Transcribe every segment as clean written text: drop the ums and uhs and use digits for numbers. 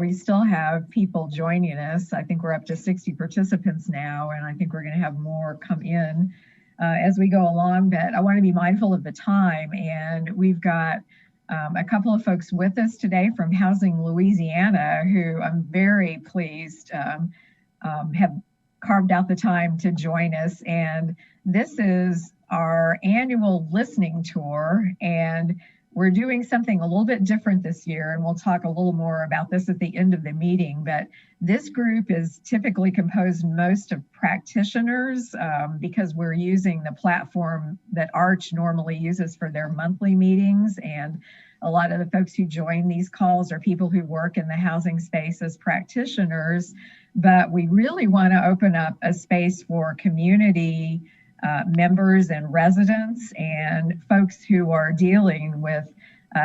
we still have people joining us. I think we're up to 60 participants now, and I think we're going to have more come in as we go along. But I want to be mindful of the time, and we've got a couple of folks with us today from Housing Louisiana, who I'm very pleased have carved out the time to join us. And this is our annual listening tour, and we're doing something a little bit different this year, and we'll talk a little more about this at the end of the meeting. But this group is typically composed most of practitioners because we're using the platform that Arch normally uses for their monthly meetings. And a lot of the folks who join these calls are people who work in the housing space as practitioners. But we really want to open up a space for community members and residents and folks who are dealing with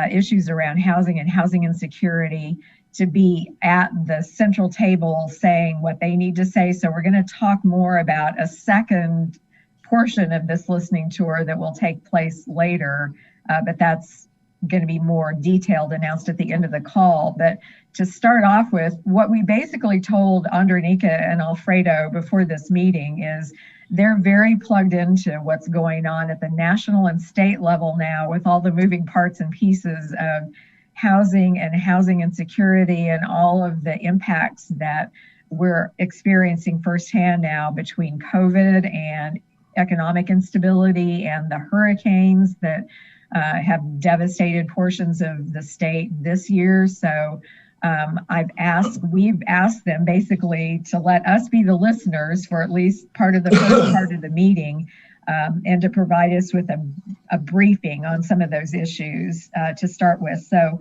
issues around housing and housing insecurity to be at the central table saying what they need to say. So we're going to talk more about a second portion of this listening tour that will take place later, but that's going to be more detailed, announced at the end of the call. But to start off with, what we basically told Andronica and Alfredo before this meeting is they're very plugged into what's going on at the national and state level now with all the moving parts and pieces of housing and housing insecurity and all of the impacts that we're experiencing firsthand now between COVID and economic instability and the hurricanes that have devastated portions of the state this year. So we've asked them basically to let us be the listeners for at least part of the first part of the meeting and to provide us with a briefing on some of those issues to start with. So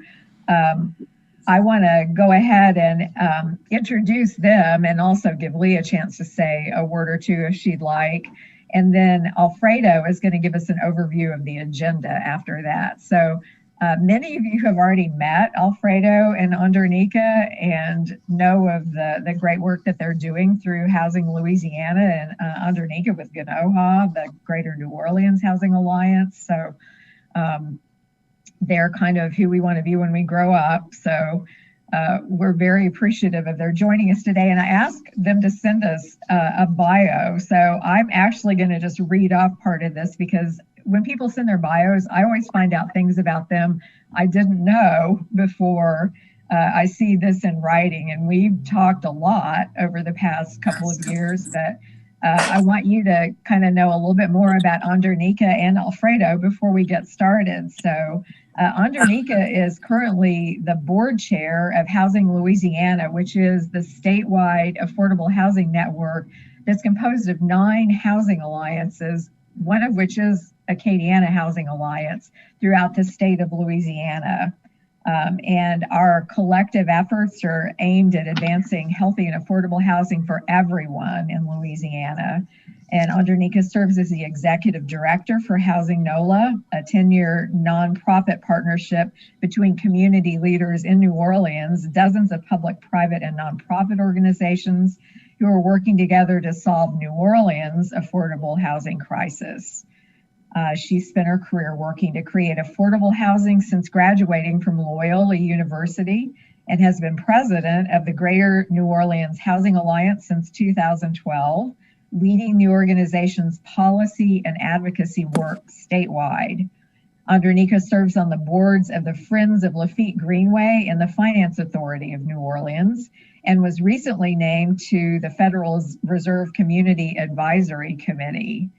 I want to go ahead and introduce them and also give Lee a chance to say a word or two if she'd like. And then Alfredo is going to give us an overview of the agenda after that. So many of you have already met Alfredo and Andronica and know of the great work that they're doing through Housing Louisiana and Andronica with GNOHA, the Greater New Orleans Housing Alliance. So they're kind of who we want to be when we grow up. So we're very appreciative of their joining us today. And I asked them to send us a bio. So I'm actually going to just read off part of this because when people send their bios, I always find out things about them I didn't know before I see this in writing. And we've talked a lot over the past couple of years, but I want you to kind of know a little bit more about Andronica and Alfredo before we get started. So Andronica is currently the board chair of Housing Louisiana, which is the statewide affordable housing network that's composed of 9 housing alliances, one of which is Acadiana Housing Alliance throughout the state of Louisiana. And our collective efforts are aimed at advancing healthy and affordable housing for everyone in Louisiana. And Andronica serves as the executive director for Housing NOLA, a 10-year nonprofit partnership between community leaders in New Orleans, dozens of public, private, and nonprofit organizations who are working together to solve New Orleans' affordable housing crisis. She spent her career working to create affordable housing since graduating from Loyola University and has been president of the Greater New Orleans Housing Alliance since 2012, leading the organization's policy and advocacy work statewide. Andronica serves on the boards of the Friends of Lafitte Greenway and the Finance Authority of New Orleans, and was recently named to the Federal Reserve Community Advisory Committee.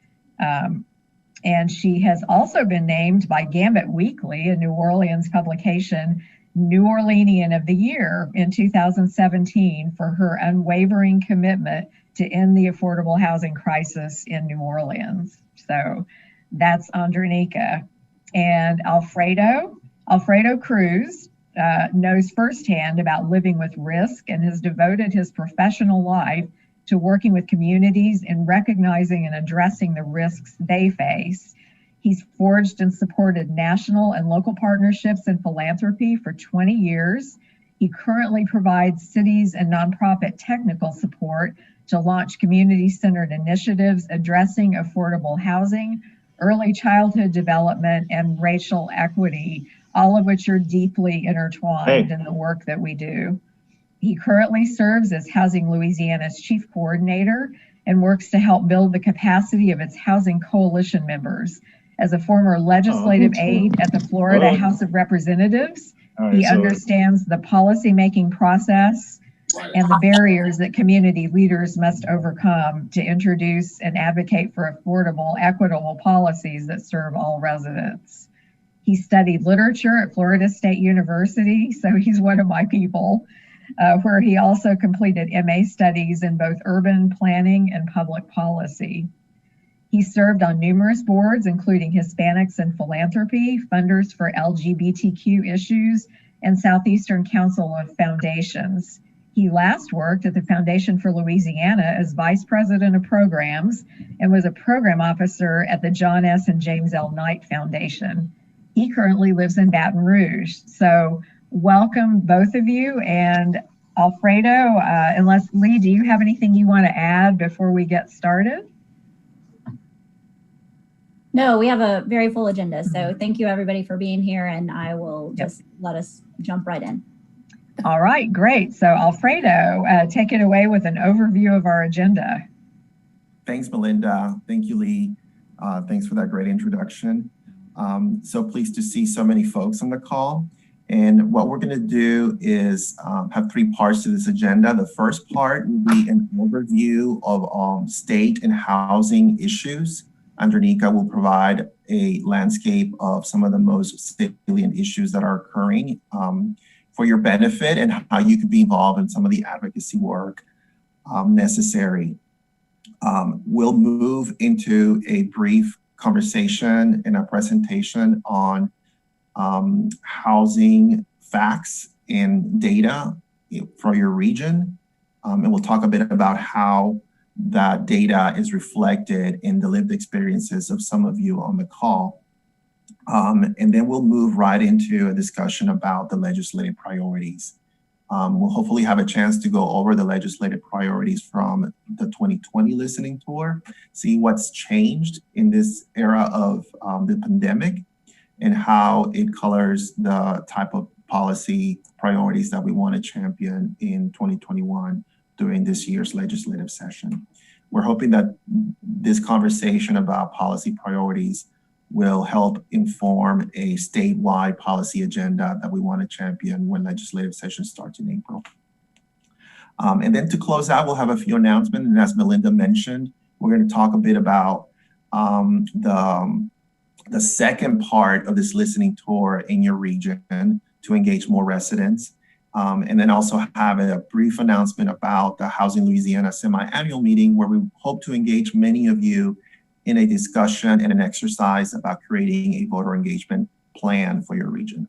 And she has also been named by Gambit Weekly, a New Orleans publication, New Orleanian of the Year in 2017 for her unwavering commitment to end the affordable housing crisis in New Orleans. So that's Andronica. And Alfredo Cruz knows firsthand about living with risk and has devoted his professional life to working with communities and recognizing and addressing the risks they face. He's forged and supported national and local partnerships and philanthropy for 20 years. He currently provides cities and nonprofit technical support to launch community-centered initiatives addressing affordable housing, early childhood development, and racial equity, all of which are deeply intertwined in the work that we do. He currently serves as Housing Louisiana's chief coordinator and works to help build the capacity of its housing coalition members. As a former legislative aide at the Florida House of Representatives, he understands the policymaking process and the barriers that community leaders must overcome to introduce and advocate for affordable, equitable policies that serve all residents. He studied literature at Florida State University, so he's one of my people, where he also completed MA studies in both urban planning and public policy. He served on numerous boards, including Hispanics in Philanthropy, Funders for LGBTQ Issues, and Southeastern Council of Foundations. He last worked at the Foundation for Louisiana as Vice President of Programs and was a program officer at the John S. and James L. Knight Foundation. He currently lives in Baton Rouge. So welcome, both of you. And Alfredo, unless Lee, do you have anything you want to add before we get started? No, we have a very full agenda. So thank you everybody for being here, and I will just let us jump right in. All right, great. So Alfredo, take it away with an overview of our agenda. Thanks, Melinda. Thank you, Lee. Thanks for that great introduction. So pleased to see so many folks on the call. And what we're going to do is have three parts to this agenda. The first part will be an overview of state and housing issues. Andronika will provide a landscape of some of the most salient issues that are occurring for your benefit and how you could be involved in some of the advocacy work necessary. We'll move into a brief conversation and a presentation on housing facts and data for your region. And we'll talk a bit about how that data is reflected in the lived experiences of some of you on the call. And then we'll move right into a discussion about the legislative priorities. We'll hopefully have a chance to go over the legislative priorities from the 2020 listening tour, see what's changed in this era of the pandemic and how it colors the type of policy priorities that we want to champion in 2021 during this year's legislative session. We're hoping that this conversation about policy priorities will help inform a statewide policy agenda that we want to champion when legislative session starts in April. And then to close out, we'll have a few announcements. And as Melinda mentioned, we're going to talk a bit about the second part of this listening tour in your region to engage more residents. And then also have a brief announcement about the Housing Louisiana semi-annual meeting, where we hope to engage many of you in a discussion and an exercise about creating a voter engagement plan for your region.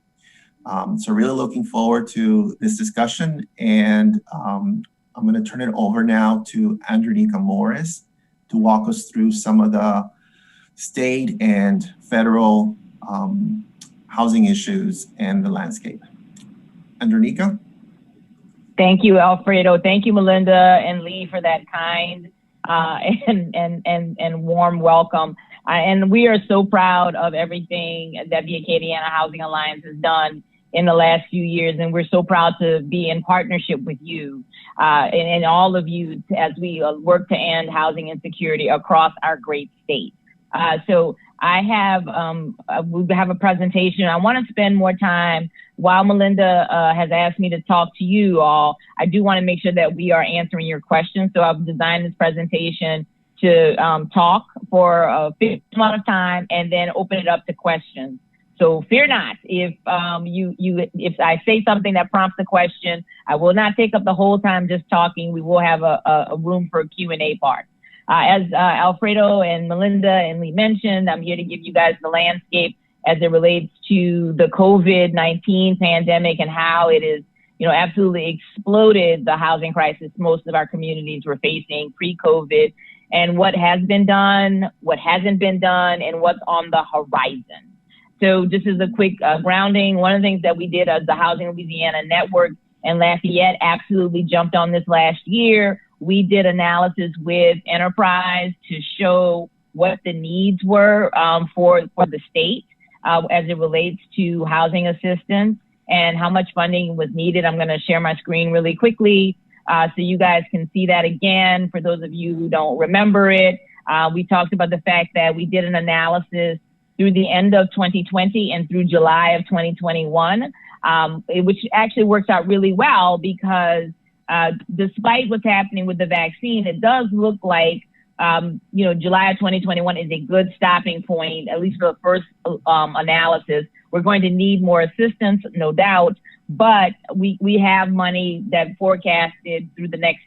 So really looking forward to this discussion. And I'm gonna turn it over now to Andronika Morris to walk us through some of the state and federal housing issues and the landscape. Andronika? Thank you, Alfredo. Thank you, Melinda and Lee, for that kind and warm welcome. And we are so proud of everything that the Acadiana Housing Alliance has done in the last few years. And we're so proud to be in partnership with you and all of you as we work to end housing insecurity across our great state. So I have, we have a presentation. I want to spend more time while Melinda has asked me to talk to you all. I do want to make sure that we are answering your questions. So I've designed this presentation to talk for a fixed amount of time and then open it up to questions. So fear not, if I say something that prompts a question, I will not take up the whole time just talking. We will have a room for a Q&A part. As Alfredo and Melinda and Lee mentioned, I'm here to give you guys the landscape as it relates to the COVID-19 pandemic and how it is, absolutely exploded the housing crisis most of our communities were facing pre-COVID, and what has been done, what hasn't been done, and what's on the horizon. So just as a quick grounding, one of the things that we did as the Housing Louisiana Network and Lafayette absolutely jumped on this last year. We did analysis with Enterprise to show what the needs were for the state as it relates to housing assistance. and how much funding was needed. I'm going to share my screen really quickly so you guys can see that again. For those of you who don't remember it, we talked about the fact that we did an analysis through the end of 2020 and through July of 2021, which actually works out really well because despite what's happening with the vaccine, it does look like July of 2021 is a good stopping point, at least for the first analysis. We're going to need more assistance, no doubt, but we have money that forecasted through the next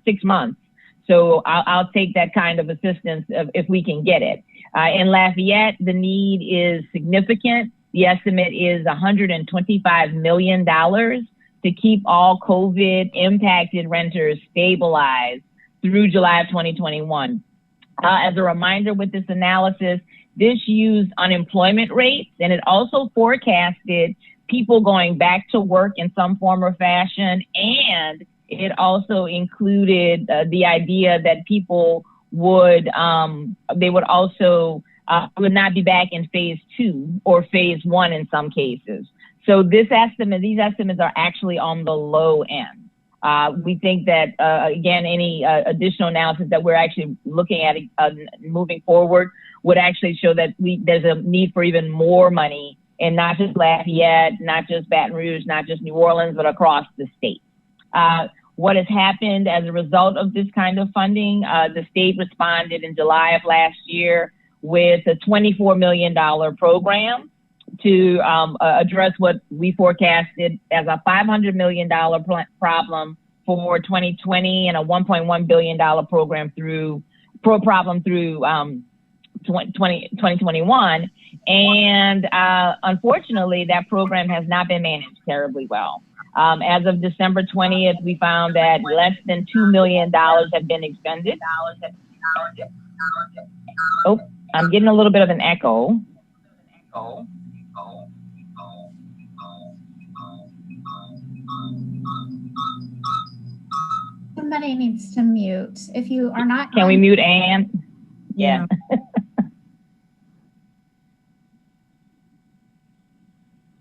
6 months. So I'll take that kind of assistance if we can get it. In Lafayette, the need is significant. The estimate is $125 million to keep all COVID impacted renters stabilized through July of 2021. As a reminder with this analysis, this used unemployment rates, and it also forecasted people going back to work in some form or fashion, and it also included the idea that people would would not be back in phase 2 or phase 1 in some cases. So these estimates are actually on the low end. We think that, again, any additional analysis that we're actually looking at moving forward would actually show that there's a need for even more money in not just Lafayette, not just Baton Rouge, not just New Orleans, but across the state. What has happened as a result of this kind of funding, the state responded in July of last year with a $24 million program to address what we forecasted as a $500 million problem for 2020 and a $1.1 billion program through 2021. And unfortunately, that program has not been managed terribly well. As of December 20th, we found that less than $2 million have been expended. Oh, I'm getting a little bit of an echo. Somebody needs to mute. If you are not, can we mute Ann? Yeah.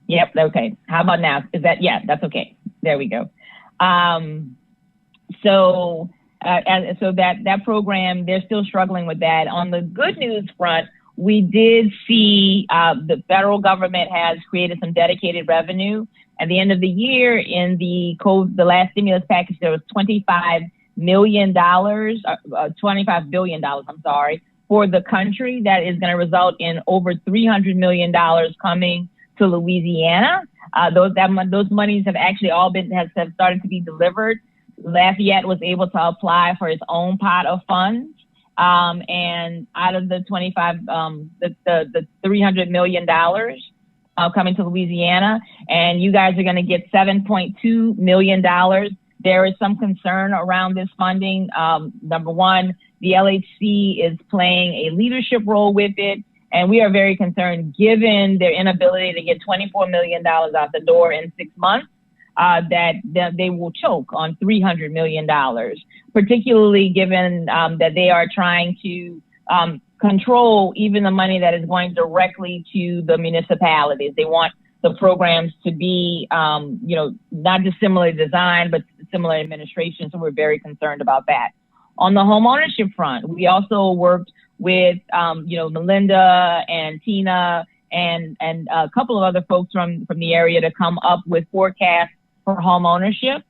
Yep. Okay. How about now? Is that, yeah, that's okay. There we go. So that program, they're still struggling with that. On the good news front, we did see the federal government has created some dedicated revenue. At the end of the year, in the last stimulus package, there was $25 billion, I'm sorry, for the country. That is going to result in over $300 million coming to Louisiana. Those monies have actually all have started to be delivered. Lafayette was able to apply for its own pot of funds. And out of the the $300 million coming to Louisiana, and you guys are going to get $7.2 million. There is some concern around this funding. Number one, the LHC is playing a leadership role with it. And we are very concerned, given their inability to get $24 million out the door in 6 months, that they will choke on $300 million, particularly given that they are trying to control even the money that is going directly to the municipalities. They want the programs to be, not dissimilarly designed, but similar administration. So we're very concerned about that. On the homeownership front, we also worked with, Melinda and Tina and a couple of other folks from the area to come up with forecasts for homeownership.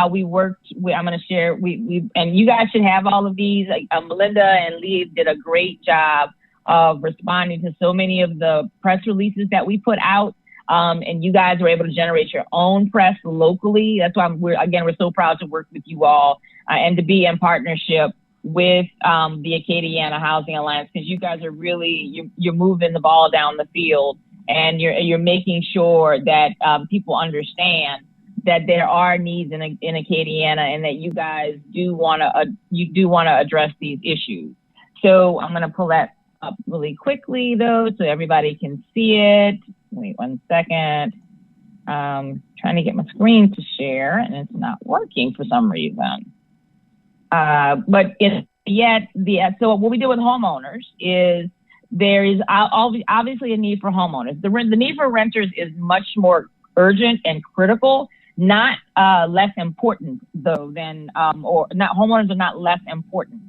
We worked with, I'm going to share, and you guys should have all of these. Melinda and Lee did a great job of responding to so many of the press releases that we put out. And you guys were able to generate your own press locally. That's why we're so proud to work with you all and to be in partnership with the Acadiana Housing Alliance, because you guys are really, you're moving the ball down the field, and you're making sure that people understand that there are needs in Acadiana, and that you guys do want to address these issues. So I'm going to pull that up really quickly though, so everybody can see it. Wait 1 second. Trying to get my screen to share, and it's not working for some reason. So what we do with homeowners is there is obviously a need for homeowners. The need for renters is much more urgent and critical, not less important though than, or not, homeowners are not less important.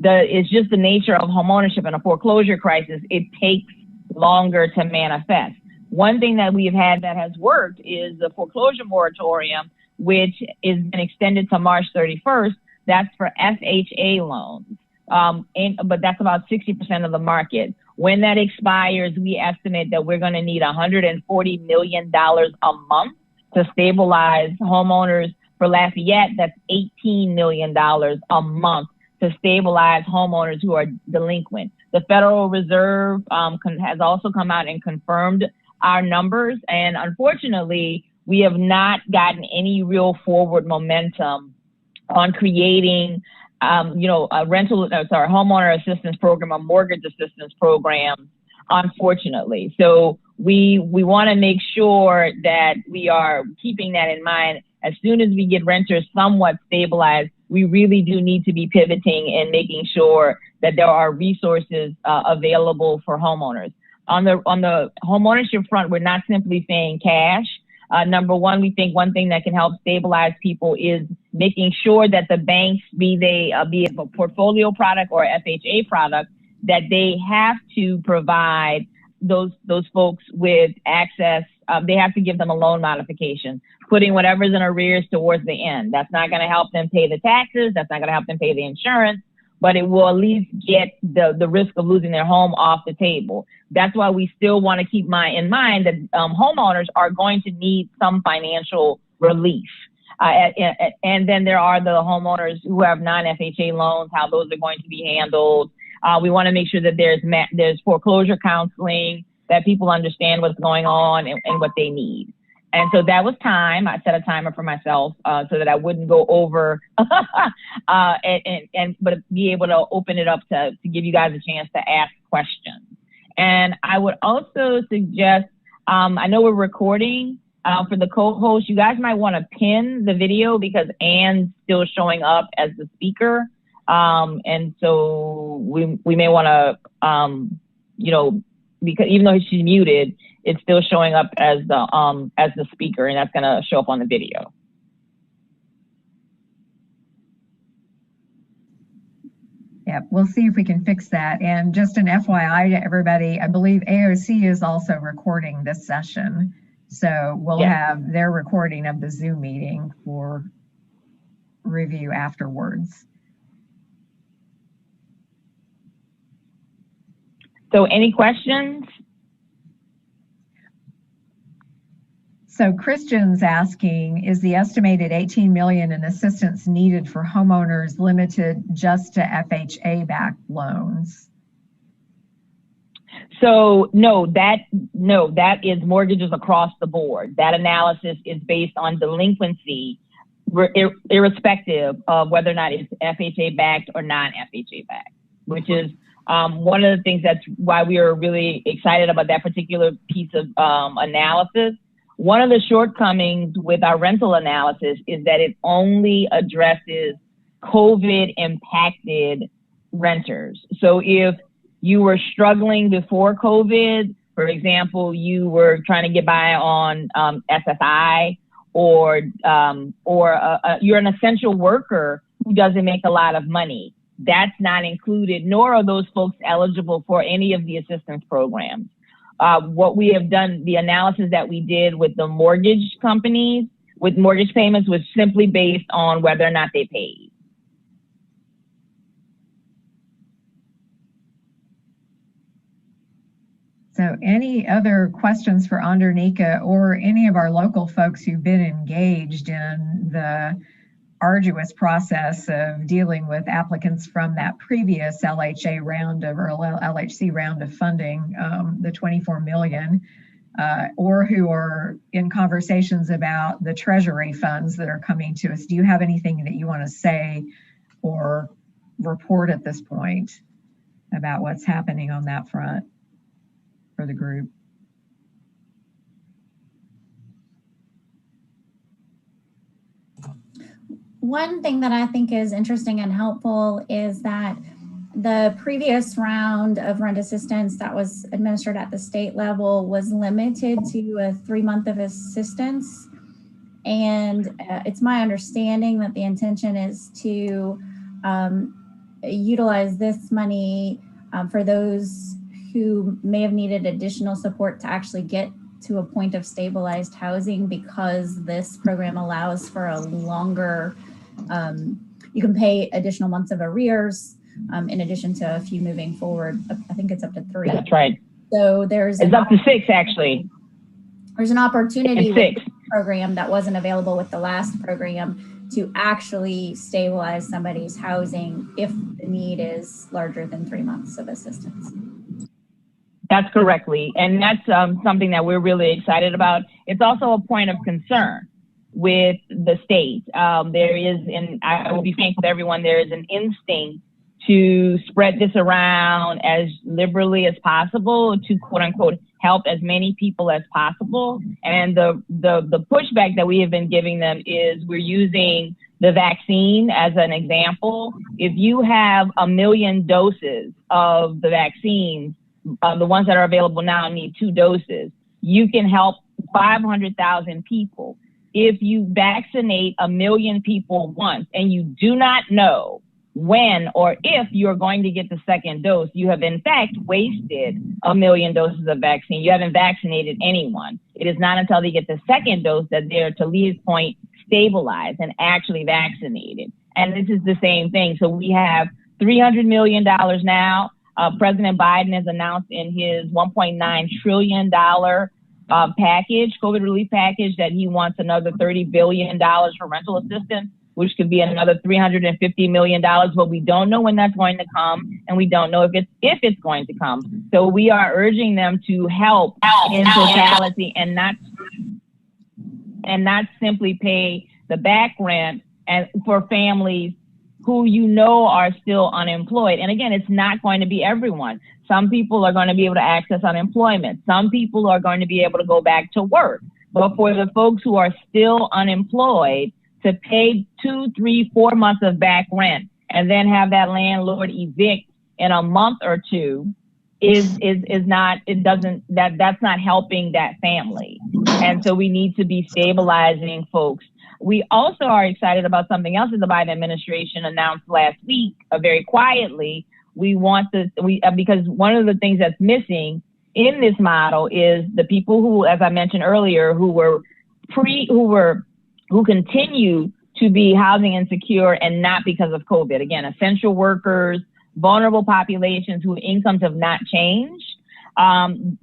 It's just the nature of homeownership in a foreclosure crisis. It takes longer to manifest. One thing that we've had that has worked is the foreclosure moratorium, which has been extended to March 31st. That's for FHA loans. But that's about 60% of the market. When that expires, we estimate that we're going to need $140 million a month to stabilize homeowners. For Lafayette, that's $18 million a month to stabilize homeowners who are delinquent. The Federal Reserve has also come out and confirmed our numbers. And unfortunately, we have not gotten any real forward momentum on creating a homeowner assistance program, a mortgage assistance program, unfortunately. So we want to make sure that we are keeping that in mind. As soon as we get renters somewhat stabilized, we really do need to be pivoting and making sure that there are resources available for homeowners. On the homeownership front, we're not simply saying cash. Number one, we think one thing that can help stabilize people is making sure that the banks, be it a portfolio product or FHA product, that they have to provide those folks with access. They have to give them a loan modification, putting whatever's in arrears towards the end. That's not going to help them pay the taxes. That's not going to help them pay the insurance, but it will at least get the risk of losing their home off the table. That's why we still want to keep in mind that homeowners are going to need some financial relief. And then there are the homeowners who have non-FHA loans, how those are going to be handled. We want to make sure that there's foreclosure counseling, that people understand what's going on and what they need. And so that was time. I set a timer for myself so that I wouldn't go over, but be able to open it up to give you guys a chance to ask questions. And I would also suggest, I know we're recording for the co-host. You guys might want to pin the video because Anne's still showing up as the speaker. And so we may want to, because even though she's muted, it's still showing up as the speaker, and that's going to show up on the video. Yeah, we'll see if we can fix that. And just an FYI to everybody, I believe AOC is also recording this session. So we'll have their recording of the Zoom meeting for review afterwards. So any questions? So Christian's asking, is the estimated $18 million in assistance needed for homeowners limited just to FHA-backed loans? So no, that is mortgages across the board. That analysis is based on delinquency, irrespective of whether or not it's FHA-backed or non-FHA-backed, which is one of the things that's why we are really excited about that particular piece of analysis. One of the shortcomings with our rental analysis is that it only addresses COVID-impacted renters. So if you were struggling before COVID, for example, you were trying to get by on SSI, or you're an essential worker who doesn't make a lot of money, that's not included, nor are those folks eligible for any of the assistance programs. What we have done, the analysis that we did with the mortgage companies, with mortgage payments, was simply based on whether or not they paid. So any other questions for Andernika or any of our local folks who've been engaged in the arduous process of dealing with applicants from that previous LHC round of funding, the 24 million, or who are in conversations about the Treasury funds that are coming to us? Do you have anything that you want to say or report at this point about what's happening on that front for the group? One thing that I think is interesting and helpful is that The previous round of rent assistance that was administered at the state level was limited to a 3-month of assistance. And it's my understanding that the intention is to utilize this money for those who may have needed additional support to actually get to a point of stabilized housing, because this program allows for a longer, you can pay additional months of arrears in addition to a few moving forward. I think it's up to 3. That's right. So it's up to 6 actually. There's an opportunity It's with 6. this program that wasn't available with the last program to actually stabilize somebody's housing if the need is larger than 3 months of assistance. That's correctly. And that's something that we're really excited about. It's also a point of concern with the state. There is, and I will be frank with everyone, there is an instinct to spread this around as liberally as possible to quote unquote help as many people as possible. And the pushback that we have been giving them is we're using the vaccine as an example. If you have 1 million doses of the vaccines, the ones that are available now need 2 doses, you can help 500,000 people. If you vaccinate 1 million people once and you do not know when or if you're going to get the second dose, you have in fact wasted 1 million doses of vaccine. You haven't vaccinated anyone. It is not until they get the second dose that they're, to Leah's point, stabilized and actually vaccinated. And this is the same thing. So we have $300 million now. President Biden has announced in his $1.9 trillion package, COVID relief package, that he wants another $30 billion for rental assistance, which could be another $350 million, but we don't know when that's going to come, and we don't know if it's going to come. So we are urging them to help in totality and not simply pay the back rent and for families who you know are still unemployed. And again, it's not going to be everyone. Some people are going to be able to access unemployment. Some people are going to be able to go back to work. But for the folks who are still unemployed, to pay 2, 3, 4 months of back rent and then have that landlord evict in a month or 2 is not, that's not helping that family. And so we need to be stabilizing folks. We also are excited about something else that the Biden administration announced last week, very quietly. Because one of the things that's missing in this model is the people who, as I mentioned earlier, who continue to be housing insecure and not because of COVID. Again, essential workers, vulnerable populations whose incomes have not changed, and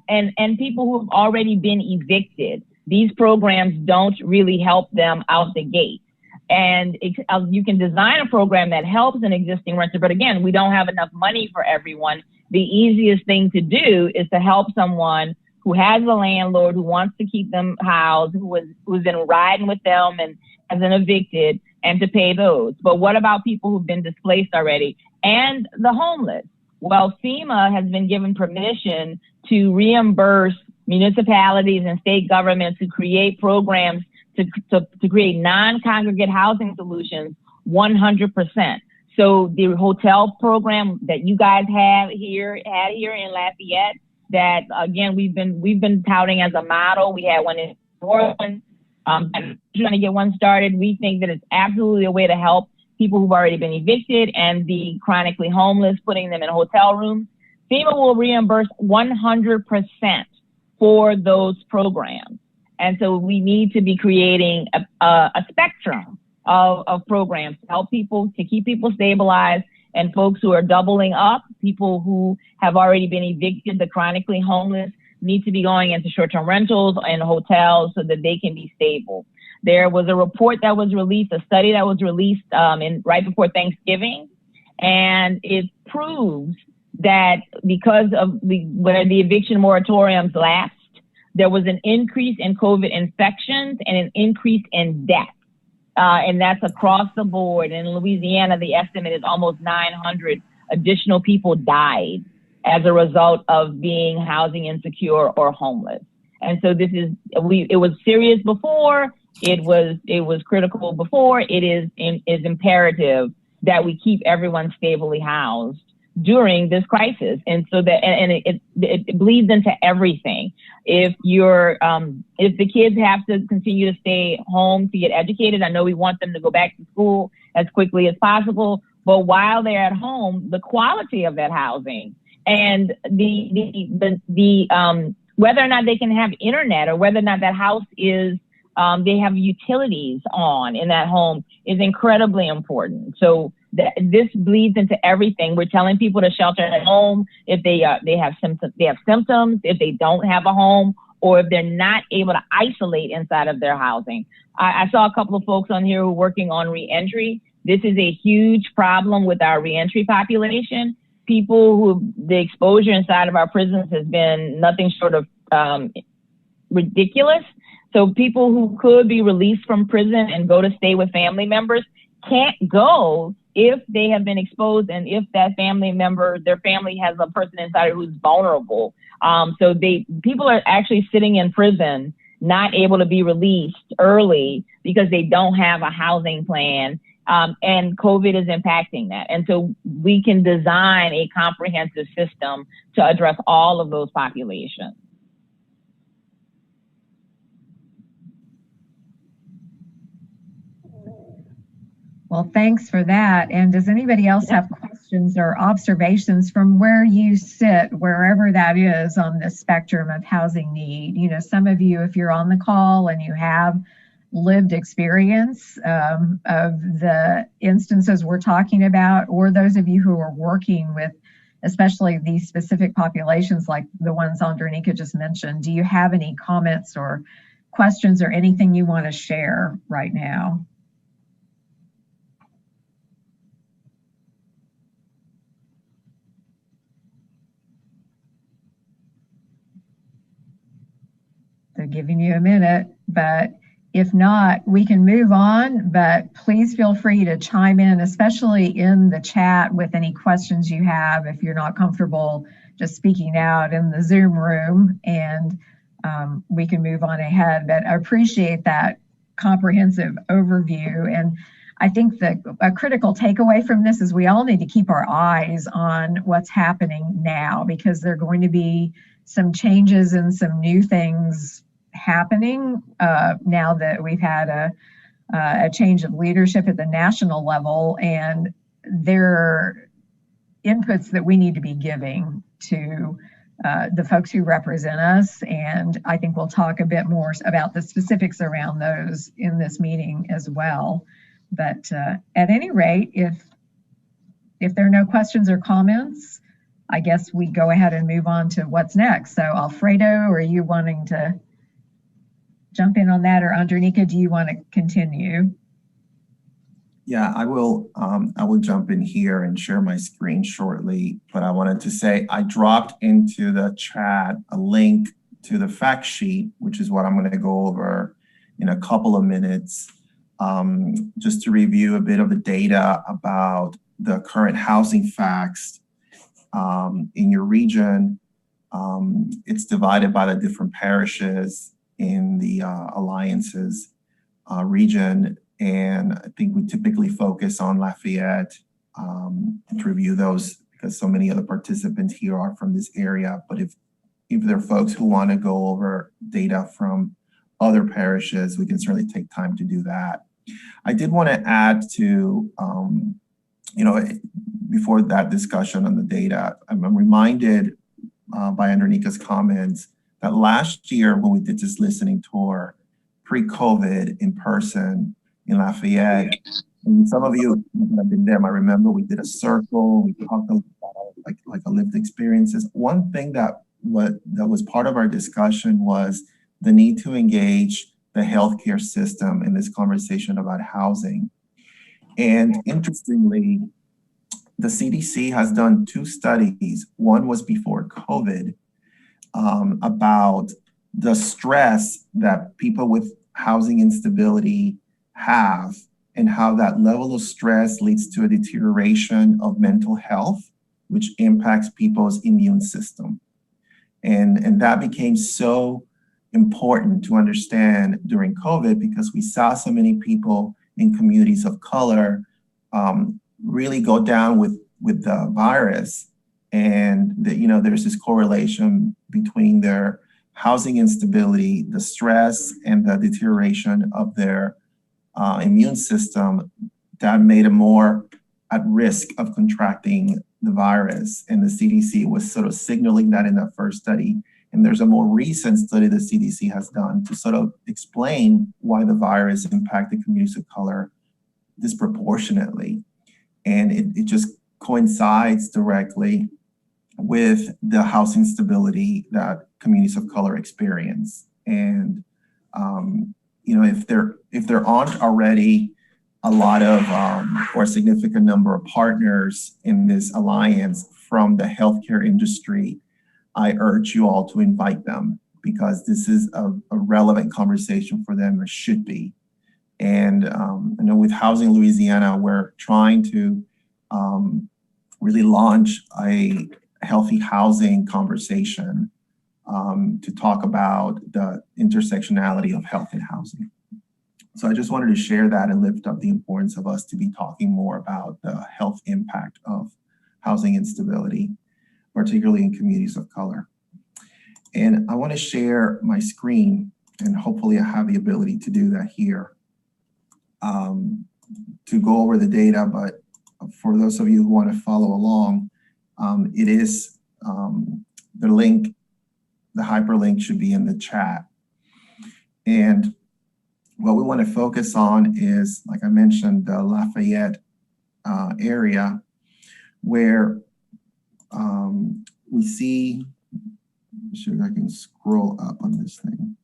people who have already been evicted. These programs don't really help them out the gate. And you can design a program that helps an existing renter, but again, we don't have enough money for everyone. The easiest thing to do is to help someone who has a landlord who wants to keep them housed, who's been riding with them and has been evicted, and to pay those. But what about people who've been displaced already and the homeless? Well, FEMA has been given permission to reimburse municipalities and state governments to create programs to create non-congregate housing solutions 100%. So the hotel program that you guys had here in Lafayette, that again we've been touting as a model. We had one in New Orleans. Trying to get one started. We think that it's absolutely a way to help people who've already been evicted and the chronically homeless, putting them in hotel rooms. FEMA will reimburse 100% for those programs. And so we need to be creating a spectrum of programs to help people, to keep people stabilized, and folks who are doubling up, people who have already been evicted, the chronically homeless, need to be going into short-term rentals and hotels so that they can be stable. There was a report that was released, a study that was released right before Thanksgiving, and it proves that because of where the eviction moratoriums lapsed, there was an increase in COVID infections and an increase in death. And that's across the board. In Louisiana, the estimate is almost 900 additional people died as a result of being housing insecure or homeless. And so it was serious before, it was critical before, it is imperative that we keep everyone stably housed during this crisis. And so that, and it bleeds into everything. If if the kids have to continue to stay home to get educated, I know we want them to go back to school as quickly as possible, but while they're at home, the quality of that housing and whether or not they can have internet or whether or not that house is, they have utilities on in that home is incredibly important. So this bleeds into everything. We're telling people to shelter at home if they have symptoms, if they don't have a home, or if they're not able to isolate inside of their housing. I saw a couple of folks on here who are working on reentry. This is a huge problem with our reentry population. People who the exposure inside of our prisons has been nothing short of ridiculous. So people who could be released from prison and go to stay with family members can't go if they have been exposed and if that family member, their family has a person inside who's vulnerable. So people are actually sitting in prison, not able to be released early because they don't have a housing plan. And COVID is impacting that. And so we can design a comprehensive system to address all of those populations. Well, thanks for that. And does anybody else have questions or observations from where you sit, wherever that is on the spectrum of housing need? You know, some of you, if you're on the call and you have lived experience of the instances we're talking about, or those of you who are working with especially these specific populations like the ones Andronika just mentioned, do you have any comments or questions or anything you want to share right now? They're giving you a minute, but if not, we can move on, but please feel free to chime in, especially in the chat with any questions you have if you're not comfortable just speaking out in the Zoom room, and we can move on ahead. But I appreciate that comprehensive overview. And I think that a critical takeaway from this is we all need to keep our eyes on what's happening now, because there are going to be some changes and some new things happening now that we've had a change of leadership at the national level, and there are inputs that we need to be giving to the folks who represent us. And I think we'll talk a bit more about the specifics around those in this meeting as well. But at any rate, if there are no questions or comments, I guess we go ahead and move on to what's next. So Alfredo, are you wanting to jump in on that, or Andronika, do you want to continue? Yeah, I will jump in here and share my screen shortly, but I wanted to say I dropped into the chat a link to the fact sheet, which is what I'm going to go over in a couple of minutes, just to review a bit of the data about the current housing facts in your region. It's divided by the different parishes in the Alliance's region. And I think we typically focus on Lafayette to review those because so many of the participants here are from this area. But if there are folks who want to go over data from other parishes, we can certainly take time to do that. I did want to add to, before that discussion on the data, I'm reminded by Andronika's comments that last year when we did this listening tour, pre-COVID in person in Lafayette, and some of you have been there, I remember we did a circle, we talked about like a lived experiences. One thing that was part of our discussion was the need to engage the healthcare system in this conversation about housing. And interestingly, the CDC has done 2 studies. One was before COVID, about the stress that people with housing instability have and how that level of stress leads to a deterioration of mental health, which impacts people's immune system. And that became so important to understand during COVID because we saw so many people in communities of color really go down with the virus and that, you know, there's this correlation between their housing instability, the stress, and the deterioration of their immune system that made them more at risk of contracting the virus. And the CDC was sort of signaling that in that first study. And there's a more recent study the CDC has done to sort of explain why the virus impacted communities of color disproportionately. And it just coincides directly with the housing stability that communities of color experience. And you know, if there aren't already a lot of or a significant number of partners in this alliance from the healthcare industry, I urge you all to invite them, because this is a relevant conversation for them, or should be. And I know with Housing Louisiana, we're trying to really launch a healthy housing conversation to talk about the intersectionality of health and housing. So I just wanted to share that and lift up the importance of us to be talking more about the health impact of housing instability, particularly in communities of color. And I want to share my screen, and hopefully I have the ability to do that here to go over the data. But for those of you who want to follow along, it is the link, the hyperlink should be in the chat. And what we want to focus on is, like I mentioned, the Lafayette area, where we see, I'm sure I can scroll up on this thing.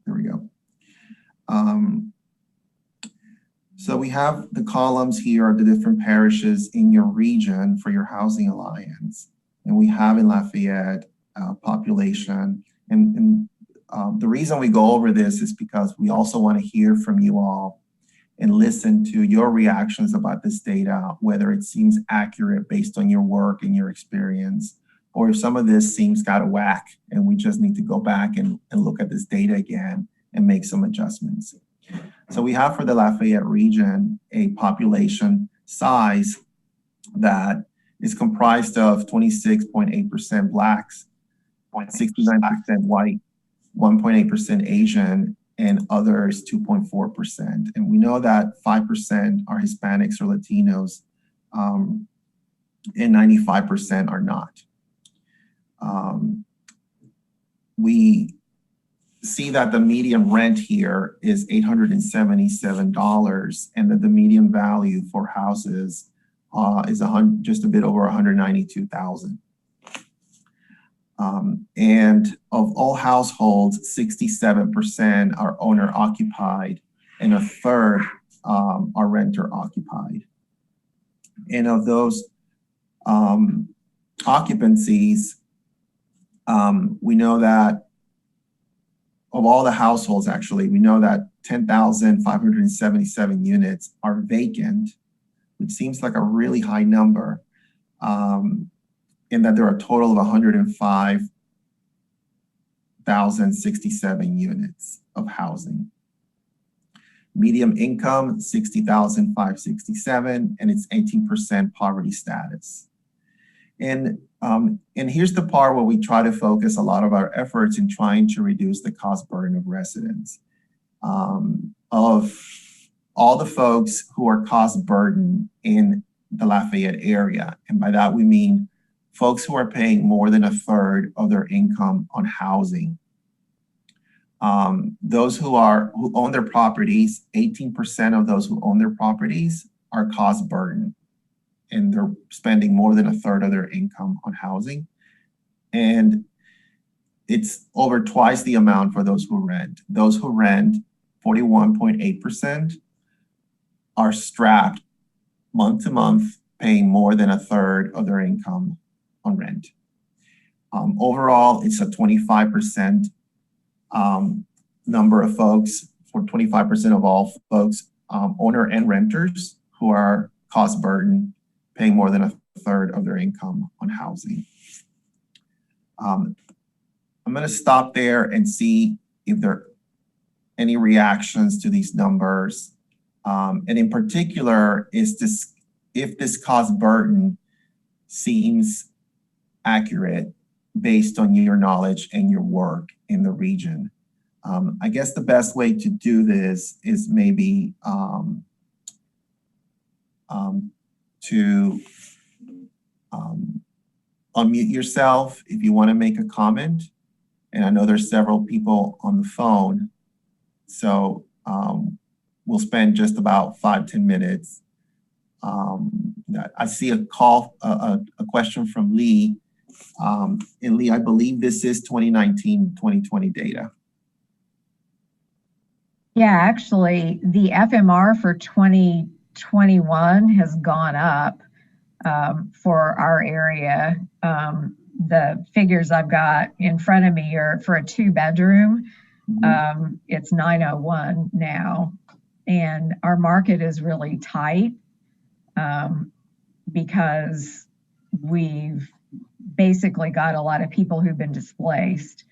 There we go. So we have the columns here of the different parishes in your region for your housing alliance. And we have in Lafayette population. And the reason we go over this is because we also want to hear from you all and listen to your reactions about this data, whether it seems accurate based on your work and your experience, or if some of this seems out of whack and we just need to go back and look at this data again and make some adjustments. So we have for the Lafayette region a population size that is comprised of 26.8% Blacks, 69% white, 1.8% Asian, and others 2.4%. And we know that 5% are Hispanics or Latinos, and 95% are not. We see that the median rent here is $877, and that the median value for houses is just a bit over $192,000. And of all households, 67% are owner occupied, and a third are renter occupied. And of those occupancies, we know that of all the households, actually, we know that 10,577 units are vacant, which seems like a really high number, and that there are a total of 105,067 units of housing. Median income, 60,567, and it's 18% poverty status. And here's the part where we try to focus a lot of our efforts in trying to reduce the cost burden of residents. Of all the folks who are cost burdened in the Lafayette area, and by that we mean folks who are paying more than a third of their income on housing. Those who own their properties, 18% of those who own their properties are cost burdened, and they're spending more than a third of their income on housing. And it's over twice the amount for those who rent. Those who rent, 41.8%, are strapped month to month, paying more than a third of their income on rent. Overall, it's a 25% number of folks, for 25% of all folks, owner and renters, who are cost burdened, paying more than a third of their income on housing. I'm going to stop there and see if there are any reactions to these numbers. And in particular, if this cost burden seems accurate based on your knowledge and your work in the region. I guess the best way to do this is maybe to unmute yourself if you want to make a comment. And I know there's several people on the phone, so we'll spend just about 5-10 minutes. I see a question from Lee. And Lee, I believe this is 2019-2020 data. Yeah, actually, the FMR for 2021 has gone up for our area. The figures I've got in front of me are for a 2-bedroom. It's 901 now, and our market is really tight because we've basically got a lot of people who've been displaced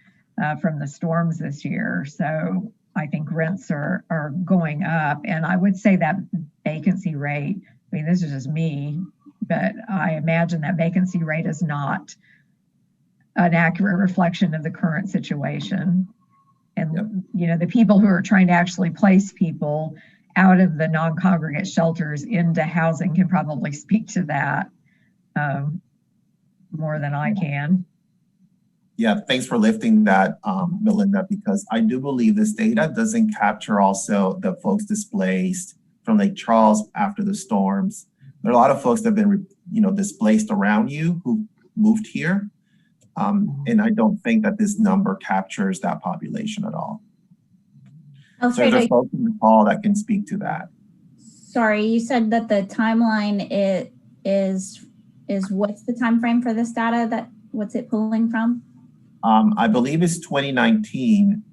from the storms this year. So I think rents are going up, and I would say that vacancy rate, I mean, this is just me, but I imagine that vacancy rate is not an accurate reflection of the current situation. And, you know, the people who are trying to actually place people out of the non-congregate shelters into housing can probably speak to that more than I can. Yeah, thanks for lifting that, Melinda, because I do believe this data doesn't capture also the folks displaced from Lake Charles after the storms. There are a lot of folks that have been, displaced around you who moved here. And I don't think that this number captures that population at all. So there's folks in the call that can speak to that. Sorry, you said that the timeline is what's the time frame for this data? What's it pulling from? I believe it's 2019.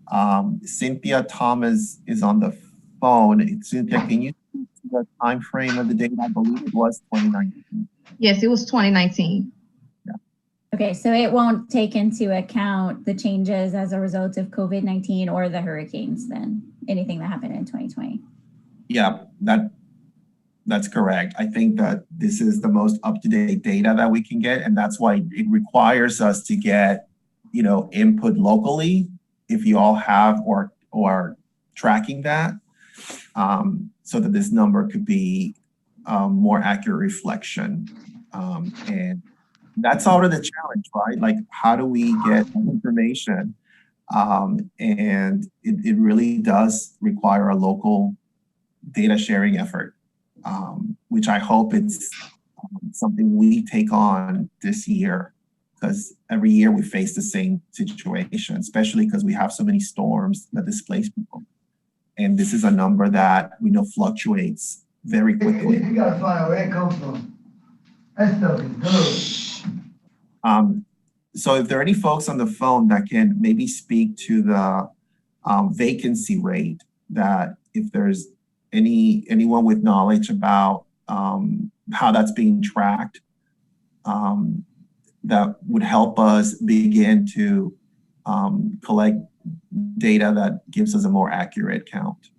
Cynthia Thomas is on the phone. Cynthia, can you see the time frame of the data? I believe it was 2019. Yes, it was 2019. Yeah. Okay, so it won't take into account the changes as a result of COVID-19 or the hurricanes then, anything that happened in 2020? Yeah, that's correct. I think that this is the most up-to-date data that we can get, and that's why it requires us to get input locally, if you all have or are tracking that, so that this number could be more accurate reflection. And that's sort of the challenge, right? Like, how do we get information? And it really does require a local data sharing effort, which I hope it's something we take on this year, because every year we face the same situation, especially because we have so many storms that displace people. And this is a number that we know fluctuates very quickly. You gotta find out where it comes from. That stuff is good. So if there are any folks on the phone that can maybe speak to the vacancy rate, that if there's anyone with knowledge about how that's being tracked, that would help us begin to collect data that gives us a more accurate count.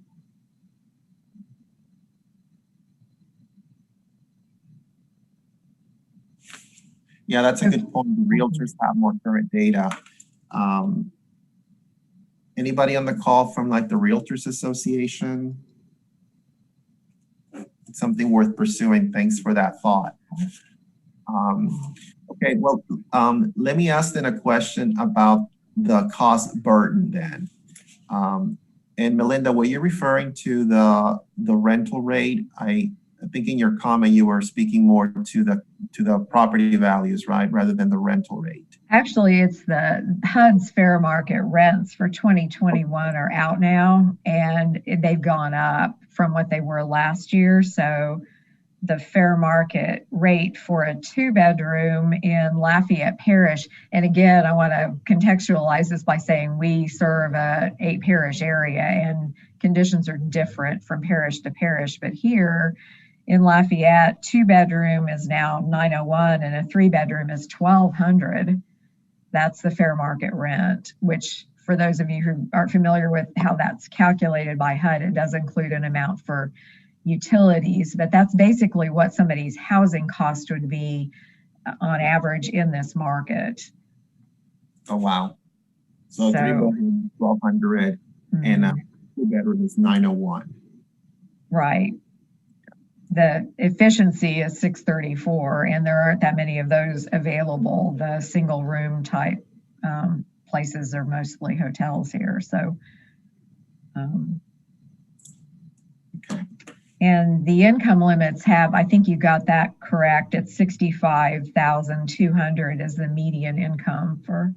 Yeah, that's a good point. The realtors have more current data. Anybody on the call from like the Realtors Association? It's something worth pursuing. Thanks for that thought. Okay, well, let me ask then a question about the cost burden then. And Melinda, were you referring to the rental rate? I think in your comment you were speaking more to the property values, right, rather than the rental rate. Actually, it's the HUD's fair market rents for 2021 are out now, and they've gone up from what they were last year. So the fair market rate for a 2-bedroom in Lafayette Parish, and again, I want to contextualize this by saying we serve a 8-parish area and conditions are different from parish to parish, but here in Lafayette, 2-bedroom is now $901 and a 3-bedroom is $1,200. That's the fair market rent, which for those of you who aren't familiar with how that's calculated by HUD, it does include an amount for utilities, but that's basically what somebody's housing cost would be on average in this market. Oh, wow. So 3-bedroom, 1,200, and 2-bedroom is 901. Right. The efficiency is 634, and there aren't that many of those available. The single room type places are mostly hotels here. So, and the income limits have, I think you got that correct. It's 65,200 is the median income for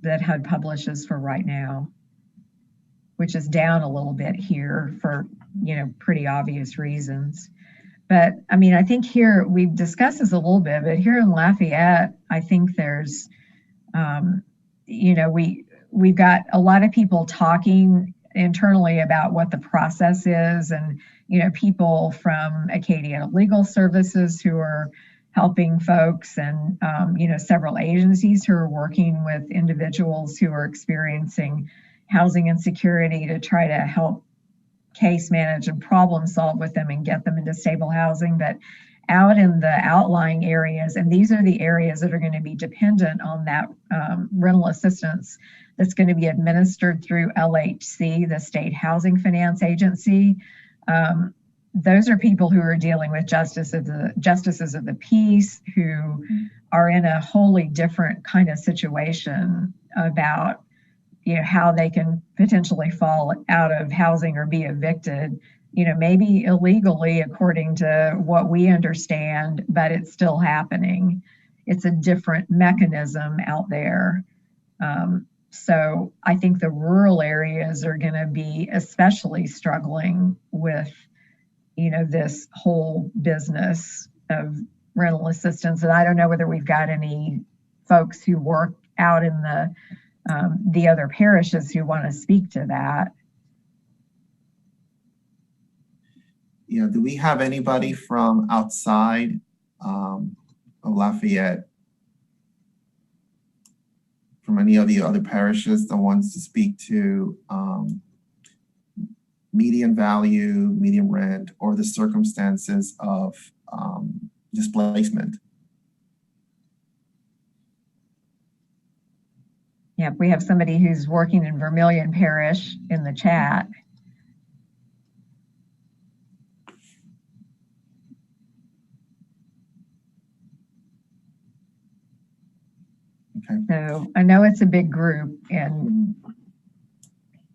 that HUD publishes for right now, which is down a little bit here for, you know, pretty obvious reasons. But I mean, I think here we've discussed this a little bit, but here in Lafayette, I think there's, you know, we've got a lot of people talking internally about what the process is, and, you know, people from Acadiana Legal Services who are helping folks, and, you know, several agencies who are working with individuals who are experiencing housing insecurity to try to help case manage and problem solve with them and get them into stable housing. But out in the outlying areas, and these are the areas that are going to be dependent on that rental assistance that's going to be administered through LHC, the State Housing Finance Agency. Those are people who are dealing with justices of the peace, who are in a wholly different kind of situation about, you know, how they can potentially fall out of housing or be evicted, you know, maybe illegally according to what we understand, but it's still happening. It's a different mechanism out there. So I think the rural areas are going to be especially struggling with, you know, this whole business of rental assistance. And I don't know whether we've got any folks who work out in the other parishes who want to speak to that. Yeah, do we have anybody from outside of Lafayette, from any of the other parishes that wants to speak to median value, median rent, or the circumstances of displacement? Yeah, if we have somebody who's working in Vermilion Parish in the chat. Okay. So I know it's a big group, and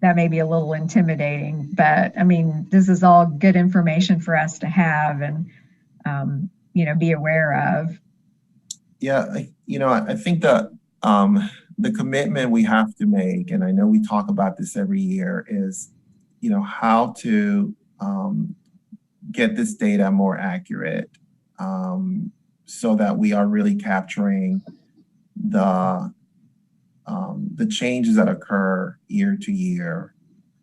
that may be a little intimidating, but I mean, this is all good information for us to have and, you know, be aware of. Yeah, I think that the commitment we have to make, and I know we talk about this every year, is, you know, how to get this data more accurate, so that we are really capturing the changes that occur year to year,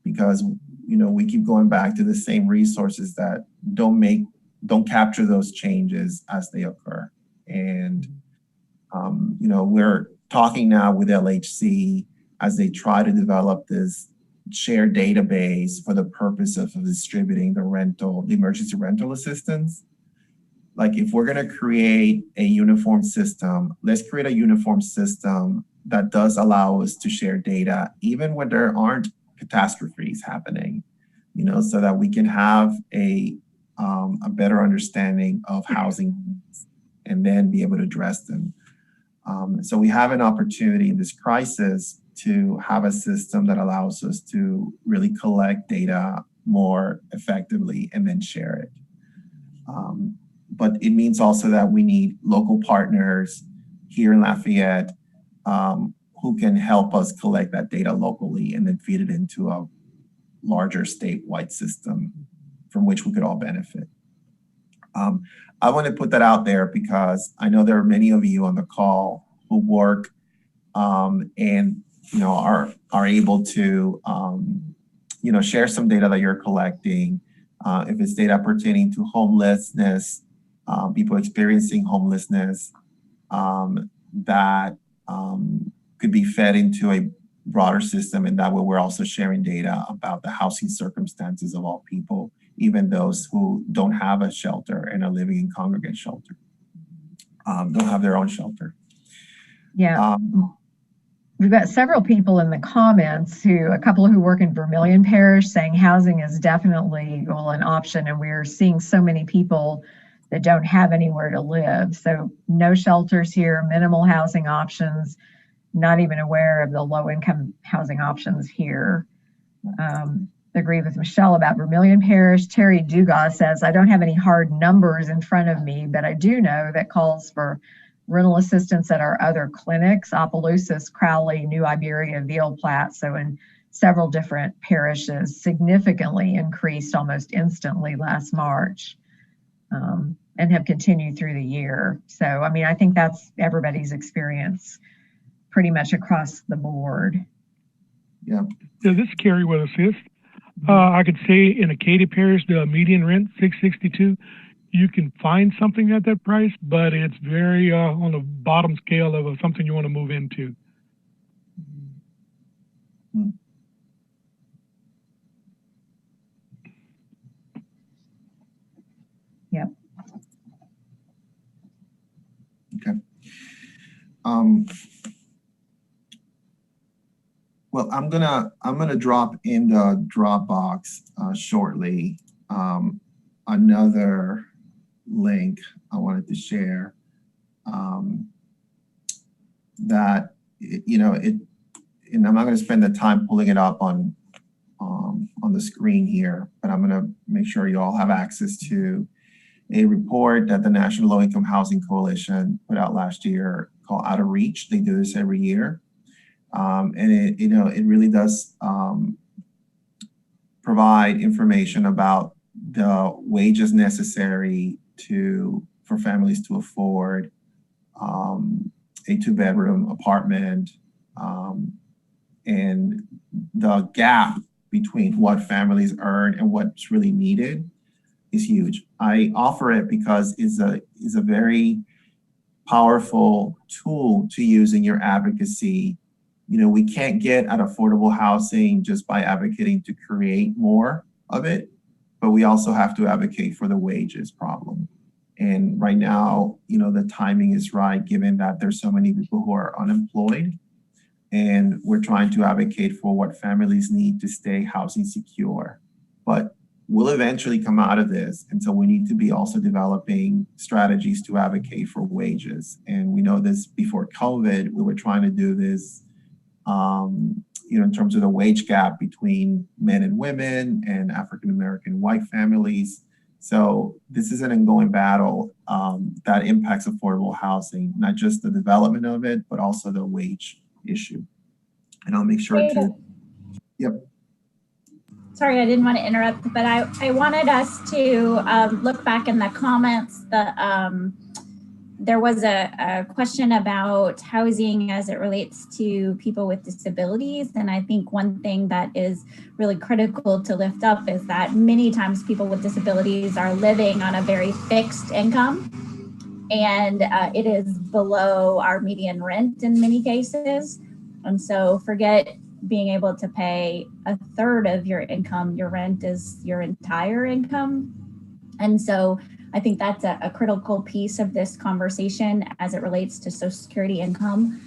because, you know, we keep going back to the same resources that don't capture those changes as they occur. And you know, we're talking now with LHC as they try to develop this shared database for the purpose of distributing the emergency rental assistance. Like, if we're going to create a uniform system, let's create a uniform system that does allow us to share data, even when there aren't catastrophes happening, you know, so that we can have a better understanding of housing needs and then be able to address them. So we have an opportunity in this crisis to have a system that allows us to really collect data more effectively and then share it. But it means also that we need local partners here in Lafayette who can help us collect that data locally and then feed it into a larger statewide system from which we could all benefit. I want to put that out there because I know there are many of you on the call who work and, you know, are able to, you know, share some data that you're collecting. If it's data pertaining to homelessness, people experiencing homelessness, that could be fed into a broader system. And that way we're also sharing data about the housing circumstances of all people, even those who don't have a shelter and are living in congregate shelter. don't have their own shelter. Yeah. We've got several people in the comments a couple who work in Vermilion Parish saying housing is definitely an option, and we're seeing so many people that don't have anywhere to live. So no shelters here, minimal housing options, not even aware of the low income housing options here. Agree with Michelle about Vermilion Parish. Terry Dugas says, I don't have any hard numbers in front of me, but I do know that calls for rental assistance at our other clinics, Opelousas, Crowley, New Iberia, Veal Platte, so in several different parishes, significantly increased almost instantly last March, and have continued through the year. So, I mean, I think that's everybody's experience pretty much across the board. Yeah. So this is Kerry with Assist. I could say in Acadia Parish, the median rent, $662. You can find something at that price, but it's very on the bottom scale of something you want to move into. Yep. Okay. Well, I'm gonna drop in the Dropbox shortly another link I wanted to share that and I'm not going to spend the time pulling it up on the screen here, but I'm going to make sure you all have access to a report that the National Low Income Housing Coalition put out last year called Out of Reach. They do this every year, and it really does provide information about the wages necessary for families to afford a 2-bedroom apartment, and the gap between what families earn and what's really needed is huge. I offer it because it's a very powerful tool to use in your advocacy. We can't get at affordable housing just by advocating to create more of it, but we also have to advocate for the wages problem. And right now, the timing is right, given that there's so many people who are unemployed, and we're trying to advocate for what families need to stay housing secure. But we'll eventually come out of this, and so we need to be also developing strategies to advocate for wages. And we know this before COVID, we were trying to do this in terms of the wage gap between men and women and African-American white families. So this is an ongoing battle that impacts affordable housing, not just the development of it, but also the wage issue. And I'll make sure to, yep. Sorry, I didn't want to interrupt, but I wanted us to look back in the comments. There was a question about housing as it relates to people with disabilities. And I think one thing that is really critical to lift up is that many times people with disabilities are living on a very fixed income, and it is below our median rent in many cases. And so forget being able to pay a third of your income, your rent is your entire income. And so I think that's a critical piece of this conversation as it relates to Social Security income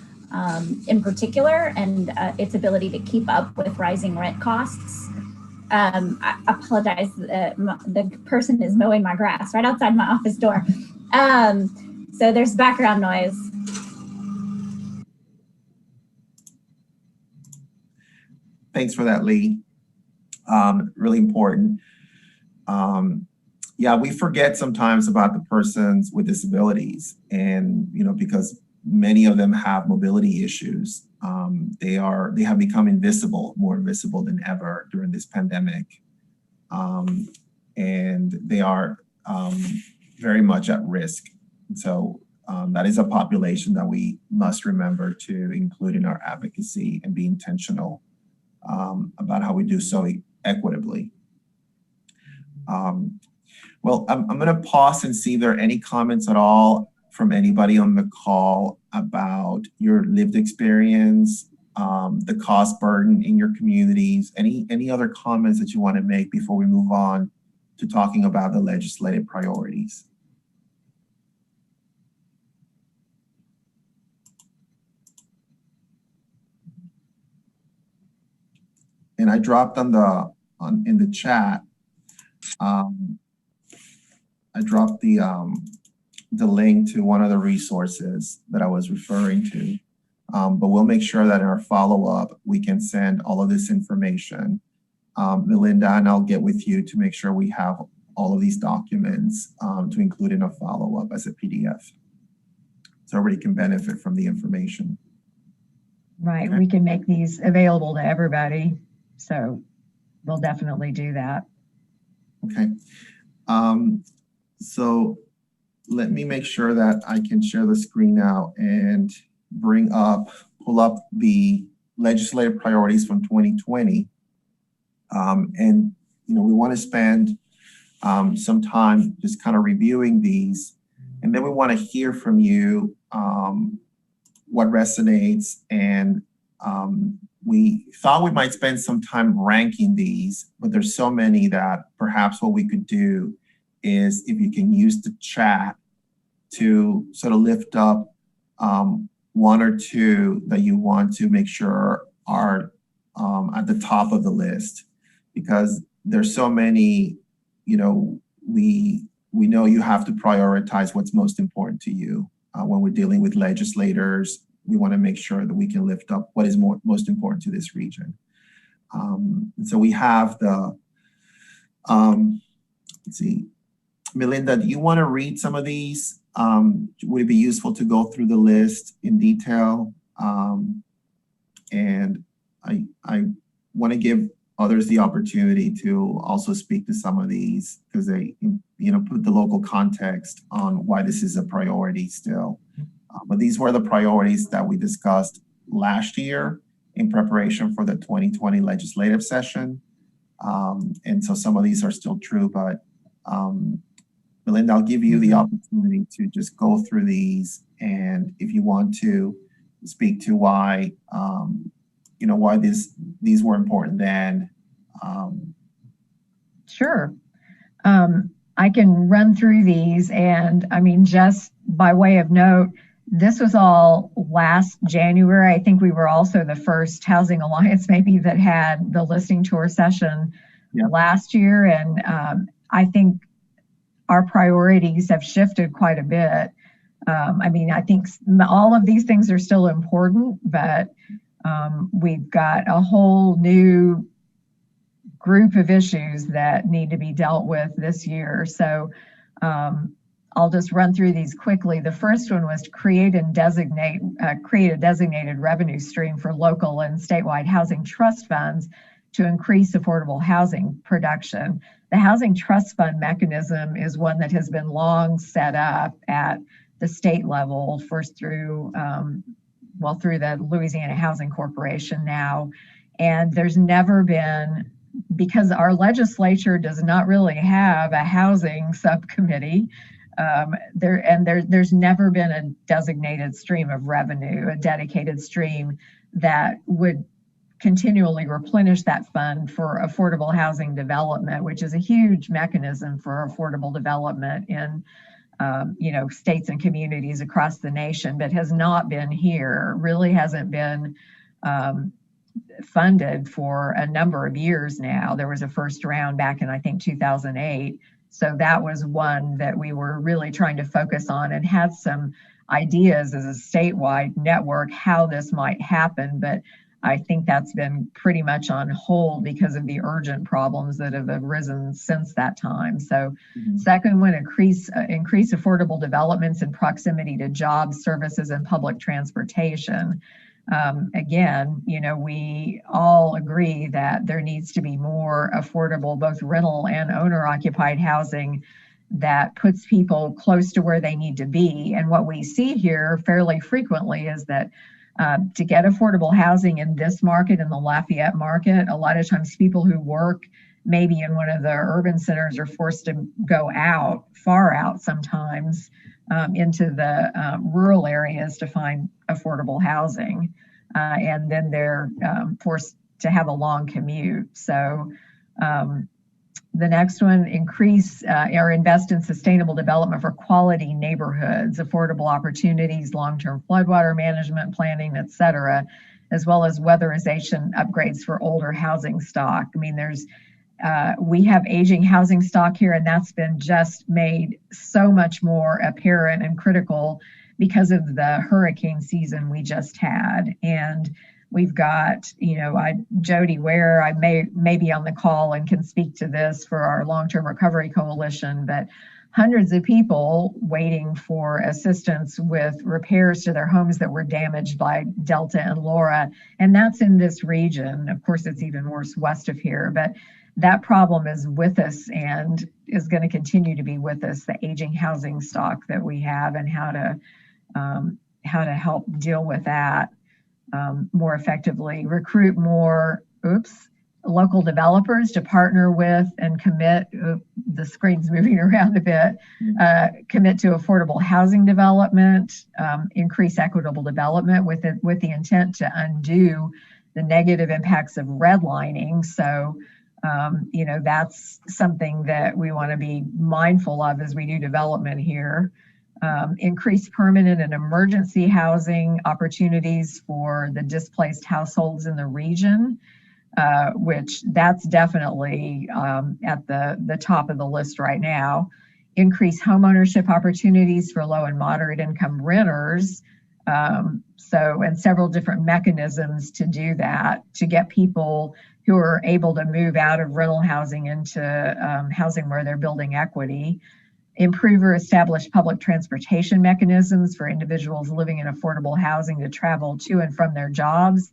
in particular, and its ability to keep up with rising rent costs. I apologize, the person is mowing my grass right outside my office door. So there's background noise. Thanks for that, Lee. Really important. Yeah, we forget sometimes about the persons with disabilities, and because many of them have mobility issues. They have become more invisible than ever during this pandemic, and they are very much at risk. So that is a population that we must remember to include in our advocacy and be intentional about how we do so equitably. Well, I'm going to pause and see if there are any comments at all from anybody on the call about your lived experience, the cost burden in your communities, any other comments that you want to make before we move on to talking about the legislative priorities. and I dropped in the chat, I dropped the link to one of the resources that I was referring to. But we'll make sure that in our follow-up, we can send all of this information. Melinda, and I'll get with you to make sure we have all of these documents to include in a follow-up as a PDF. So everybody can benefit from the information. Right, Okay. we can make these available to everybody. So we'll definitely do that. Okay. So let me make sure that I can share the screen now and pull up the legislative priorities from 2020. And, we want to spend some time just kind of reviewing these. And then we want to hear from you what resonates. And we thought we might spend some time ranking these, but there's so many that perhaps what we could do is if you can use the chat to sort of lift up one or two that you want to make sure are at the top of the list, because there's so many, we know you have to prioritize what's most important to you. When we're dealing with legislators, we want to make sure that we can lift up what is most important to this region. So we have the, let's see, Melinda, do you want to read some of these? Would it be useful to go through the list in detail? And I want to give others the opportunity to also speak to some of these because they, put the local context on why this is a priority still. But these were the priorities that we discussed last year in preparation for the 2020 legislative session. And so some of these are still true, but Melinda, I'll give you the opportunity to just go through these. And if you want to speak to why, why these were important then. Sure. I can run through these, and just by way of note, this was all last January. I think we were also the first Housing Alliance maybe that had the listening tour session last year. And I think our priorities have shifted quite a bit. I think all of these things are still important, but we've got a whole new group of issues that need to be dealt with this year. So I'll just run through these quickly. The first one was to create a designated revenue stream for local and statewide housing trust funds to increase affordable housing production. The Housing Trust Fund mechanism is one that has been long set up at the state level, first through the Louisiana Housing Corporation now. And there's never been, because our legislature does not really have a housing subcommittee, there's never been a designated stream of revenue, a dedicated stream that would continually replenish that fund for affordable housing development, which is a huge mechanism for affordable development in states and communities across the nation, but has not been here, really hasn't been funded for a number of years now. There was a first round back in, I think, 2008. So that was one that we were really trying to focus on and had some ideas as a statewide network how this might happen. But I think that's been pretty much on hold because of the urgent problems that have arisen since that time. So second one, increase affordable developments in proximity to jobs, services, and public transportation. Again, we all agree that there needs to be more affordable, both rental and owner-occupied housing that puts people close to where they need to be. And what we see here fairly frequently is that to get affordable housing in this market, in the Lafayette market, a lot of times people who work maybe in one of the urban centers are forced to go out, far out sometimes, into the rural areas to find affordable housing. And then they're forced to have a long commute. So the next one, increase or invest in sustainable development for quality neighborhoods, affordable opportunities, long-term floodwater management planning, et cetera. as well as weatherization upgrades for older housing stock. I mean, we have aging housing stock here, and that's been just made so much more apparent and critical because of the hurricane season we just had. And we've got, Jody Ware, I may be on the call and can speak to this for our Long-Term Recovery Coalition, but hundreds of people waiting for assistance with repairs to their homes that were damaged by Delta and Laura. And that's in this region. Of course, it's even worse west of here, but that problem is with us and is going to continue to be with us, the aging housing stock that we have, and how to help deal with that more effectively, recruit more local developers to partner with and commit, the screen's moving around a bit, commit to affordable housing development, increase equitable development with the intent to undo the negative impacts of redlining. So, that's something that we want to be mindful of as we do development here. Increase permanent and emergency housing opportunities for the displaced households in the region, which that's definitely at the top of the list right now. Increase homeownership opportunities for low and moderate income renters. And several different mechanisms to do that, to get people who are able to move out of rental housing into housing where they're building equity. Improve or establish public transportation mechanisms for individuals living in affordable housing to travel to and from their jobs,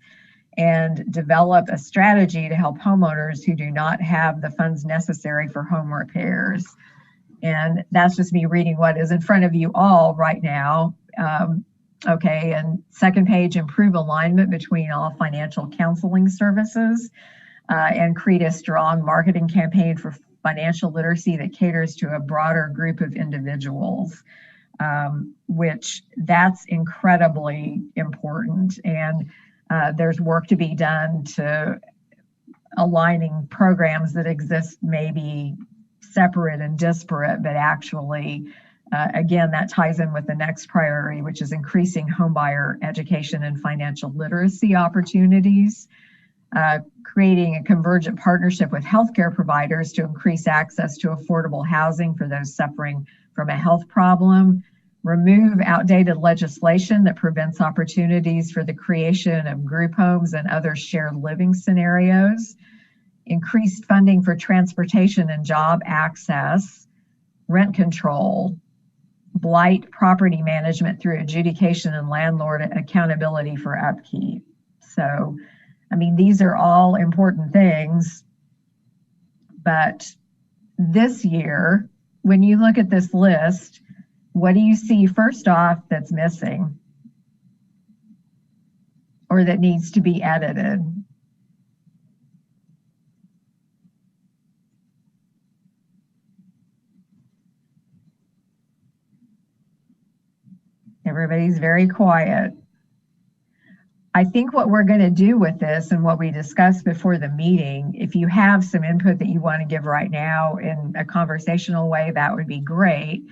and develop a strategy to help homeowners who do not have the funds necessary for home repairs. And that's just me reading what is in front of you all right now. Okay, and second page, improve alignment between all financial counseling services and create a strong marketing campaign for financial literacy that caters to a broader group of individuals, which that's incredibly important. And there's work to be done to aligning programs that exist maybe separate and disparate, but actually, again, that ties in with the next priority, which is increasing homebuyer education and financial literacy opportunities. Creating a convergent partnership with healthcare providers to increase access to affordable housing for those suffering from a health problem. Remove outdated legislation that prevents opportunities for the creation of group homes and other shared living scenarios. Increased funding for transportation and job access, rent control, blight property management through adjudication and landlord accountability for upkeep. So, I mean, these are all important things, but this year, when you look at this list, what do you see first off that's missing or that needs to be edited? Everybody's very quiet. I think what we're going to do with this and what we discussed before the meeting, if you have some input that you want to give right now in a conversational way, that would be great.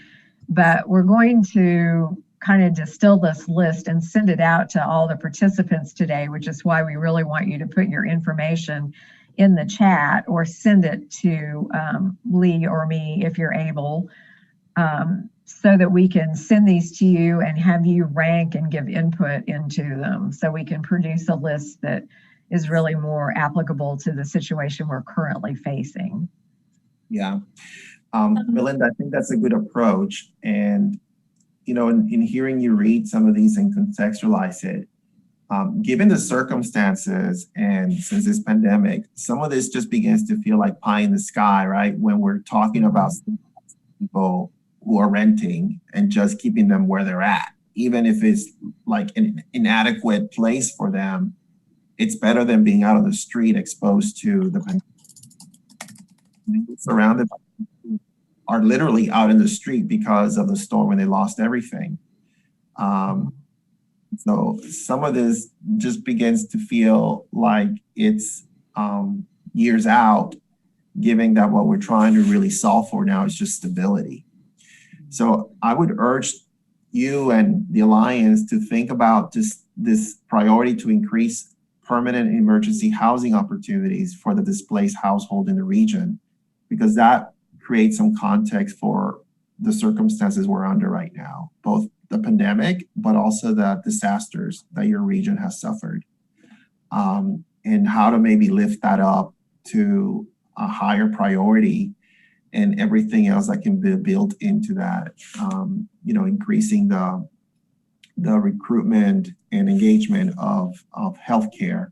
But we're going to kind of distill this list and send it out to all the participants today, which is why we really want you to put your information in the chat or send it to Lee or me if you're able, so that we can send these to you and have you rank and give input into them, so we can produce a list that is really more applicable to the situation we're currently facing. Yeah. Melinda, I think that's a good approach. And, in hearing you read some of these and contextualize it, given the circumstances and since this pandemic, some of this just begins to feel like pie in the sky, right? When we're talking about people who are renting and just keeping them where they're at, even if it's like an inadequate place for them, it's better than being out on the street exposed to the pandemic. Surrounded by people who are literally out in the street because of the storm when they lost everything. So some of this just begins to feel like it's years out, given that what we're trying to really solve for now is just stability. So I would urge you and the Alliance to think about this priority to increase permanent and emergency housing opportunities for the displaced household in the region, because that creates some context for the circumstances we're under right now, both the pandemic, but also the disasters that your region has suffered, and how to maybe lift that up to a higher priority and everything else that can be built into that, increasing the recruitment and engagement of healthcare,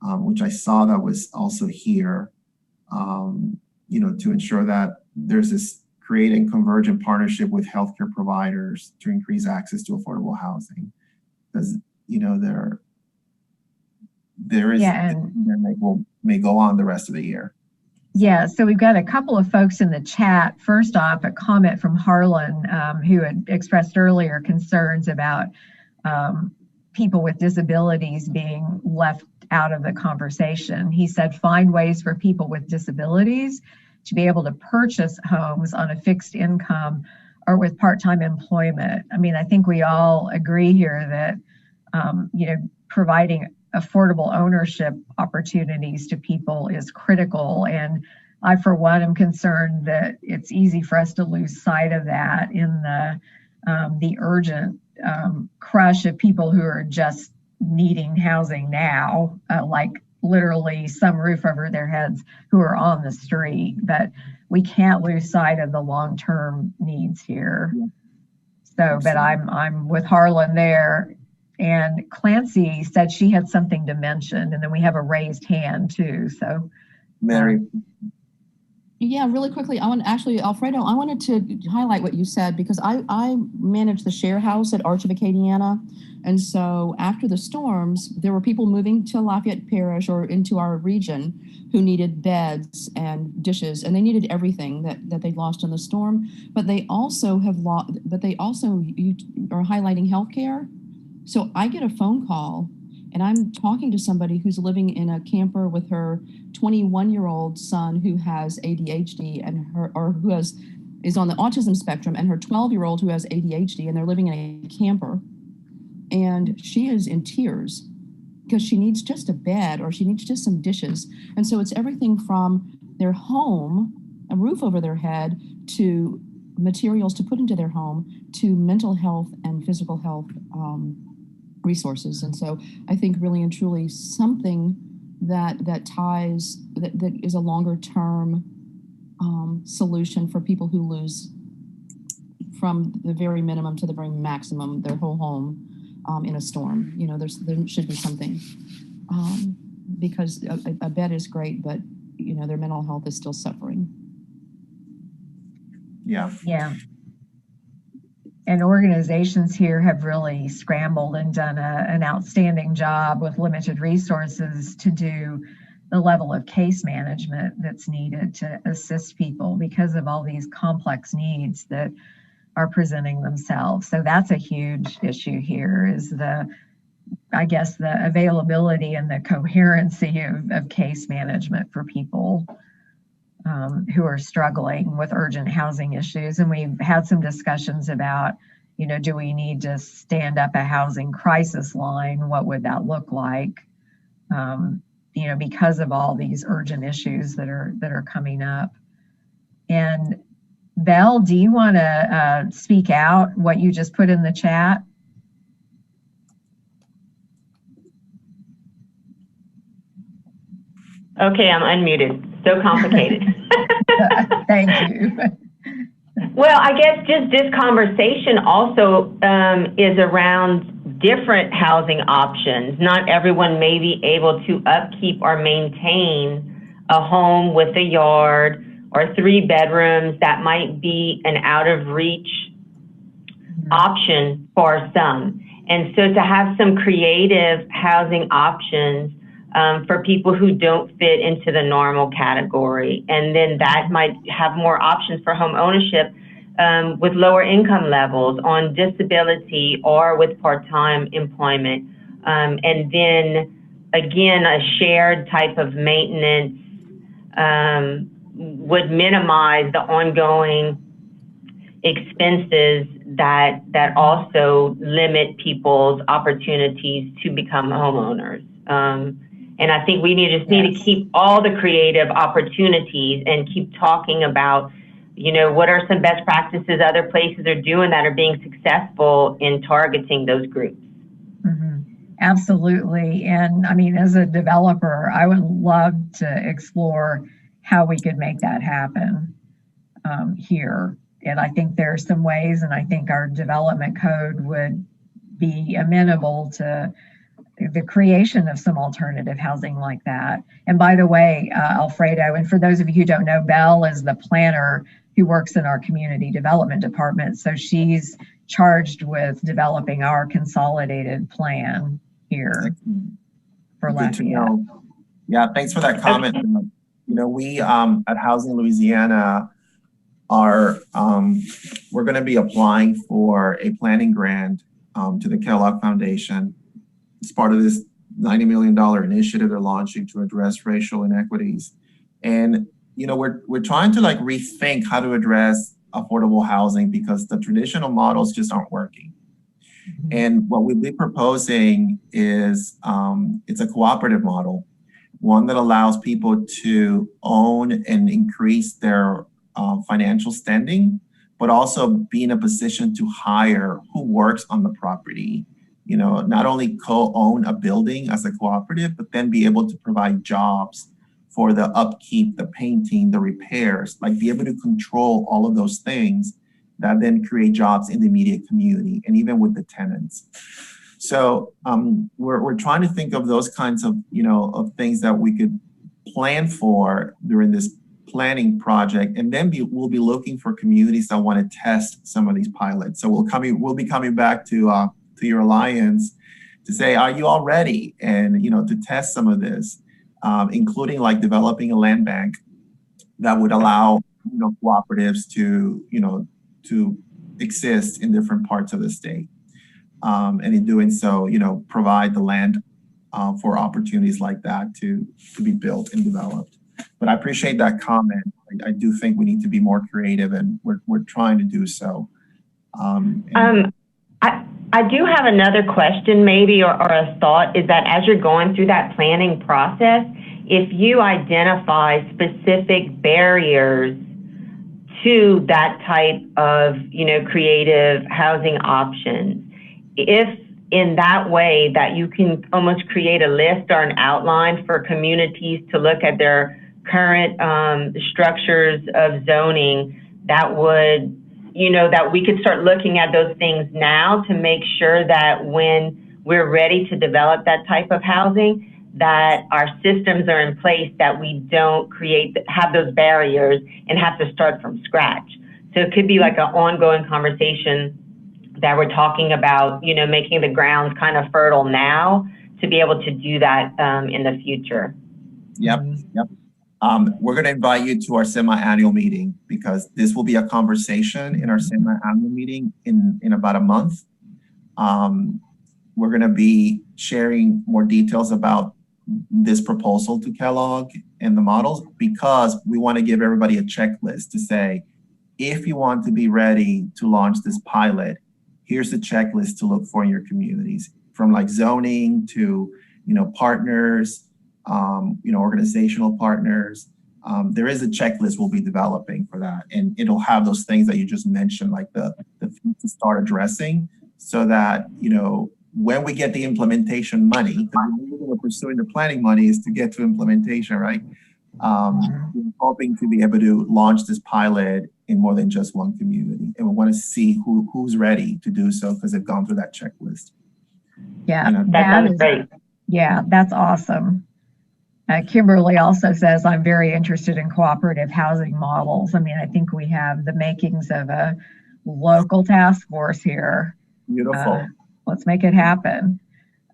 which I saw that was also here, to ensure that there's this creating convergent partnership with healthcare providers to increase access to affordable housing. Because, there may go on the rest of the year. Yeah, so we've got a couple of folks in the chat. First off, a comment from Harlan, who had expressed earlier concerns about people with disabilities being left out of the conversation. He said, find ways for people with disabilities to be able to purchase homes on a fixed income or with part-time employment. I mean, I think we all agree here that, providing affordable ownership opportunities to people is critical. And I, for one, am concerned that it's easy for us to lose sight of that in the urgent crush of people who are just needing housing now, like literally some roof over their heads, who are on the street. But we can't lose sight of the long-term needs here. So, but I'm with Harlan there. And Clancy said she had something to mention, and then we have a raised hand too. So, Mary. Yeah, really quickly, Alfredo, I wanted to highlight what you said, because I manage the share house at Arch of Acadiana. And so after the storms, there were people moving to Lafayette Parish or into our region who needed beds and dishes, and they needed everything that they lost in the storm. But they also you are highlighting healthcare. So I get a phone call, and I'm talking to somebody who's living in a camper with her 21-year-old son who has ADHD is on the autism spectrum, and her 12-year-old who has ADHD, and they're living in a camper. And she is in tears because she needs just a bed, or she needs just some dishes. And so it's everything from their home, a roof over their head, to materials to put into their home, to mental health and physical health resources. And so I think really and truly something that is a longer term solution for people who lose from the very minimum to the very maximum their whole home in a storm. There should be something, because a bed is great, but their mental health is still suffering. Yeah. And organizations here have really scrambled and done an outstanding job with limited resources to do the level of case management that's needed to assist people because of all these complex needs that are presenting themselves. So that's a huge issue here, is the availability and the coherency of case management for people who are struggling with urgent housing issues. And we've had some discussions about, do we need to stand up a housing crisis line? What would that look like? Because of all these urgent issues that are coming up. And Belle, do you want to speak out what you just put in the chat? Okay, I'm unmuted. So complicated. Thank you. Well, I guess just this conversation also is around different housing options. Not everyone may be able to upkeep or maintain a home with a yard or 3 bedrooms. That might be an out of reach option for some. And so to have some creative housing options for people who don't fit into the normal category. And then that might have more options for home ownership with lower income levels, on disability, or with part-time employment. And then again, a shared type of maintenance would minimize the ongoing expenses that also limit people's opportunities to become homeowners. And I think we need to keep all the creative opportunities and keep talking about, what are some best practices other places are doing that are being successful in targeting those groups. Absolutely. And I mean, as a developer, I would love to explore how we could make that happen here. And I think there are some ways, and I think our development code would be amenable to the creation of some alternative housing like that. And by the way, Alfredo, and for those of you who don't know, Belle is the planner who works in our community development department. So she's charged with developing our consolidated plan here for Lafayette. Yeah, thanks for that comment. We at Housing Louisiana are we're going to be applying for a planning grant to the Kellogg Foundation. It's part of this $90 million initiative they're launching to address racial inequities. And, we're trying to rethink how to address affordable housing because the traditional models just aren't working. And what we'll be proposing is it's a cooperative model, one that allows people to own and increase their financial standing, but also be in a position to hire who works on the property. Not only co-own a building as a cooperative, but then be able to provide jobs for the upkeep, the painting, the repairs, be able to control all of those things that then create jobs in the immediate community and even with the tenants. So we're trying to think of those kinds of, of things that we could plan for during this planning project. And then we'll be looking for communities that want to test some of these pilots. So we'll be coming back to your alliance to say, are you all ready? And, to test some of this, including developing a land bank that would allow, cooperatives to exist in different parts of the state. And in doing so, provide the land for opportunities like that to be built and developed. But I appreciate that comment. I do think we need to be more creative, and we're trying to do so. I do have another question maybe, or a thought, is that as you're going through that planning process, if you identify specific barriers to that type of, creative housing options, if in that way that you can almost create a list or an outline for communities to look at their current structures of zoning, that would, that we could start looking at those things now to make sure that when we're ready to develop that type of housing, that our systems are in place, that we don't have those barriers and have to start from scratch. So it could be an ongoing conversation that we're talking about, making the grounds kind of fertile now to be able to do that in the future. Yep. We're going to invite you to our semi-annual meeting because this will be a conversation in our semi-annual meeting in about a month. We're going to be sharing more details about this proposal to Kellogg and the models because we want to give everybody a checklist to say, if you want to be ready to launch this pilot, here's the checklist to look for in your communities, from zoning to, partners, organizational partners. There is a checklist we'll be developing for that. And it'll have those things that you just mentioned, like the things to start addressing so that, when we get the implementation money, the reason we're pursuing the planning money is to get to implementation, right? We're hoping to be able to launch this pilot in more than just one community. And we want to see who's ready to do so because they've gone through that checklist. Yeah, that sounds great. Yeah, that's awesome. Kimberly also says, I'm very interested in cooperative housing models. I mean, I think we have the makings of a local task force here. Beautiful. Let's make it happen.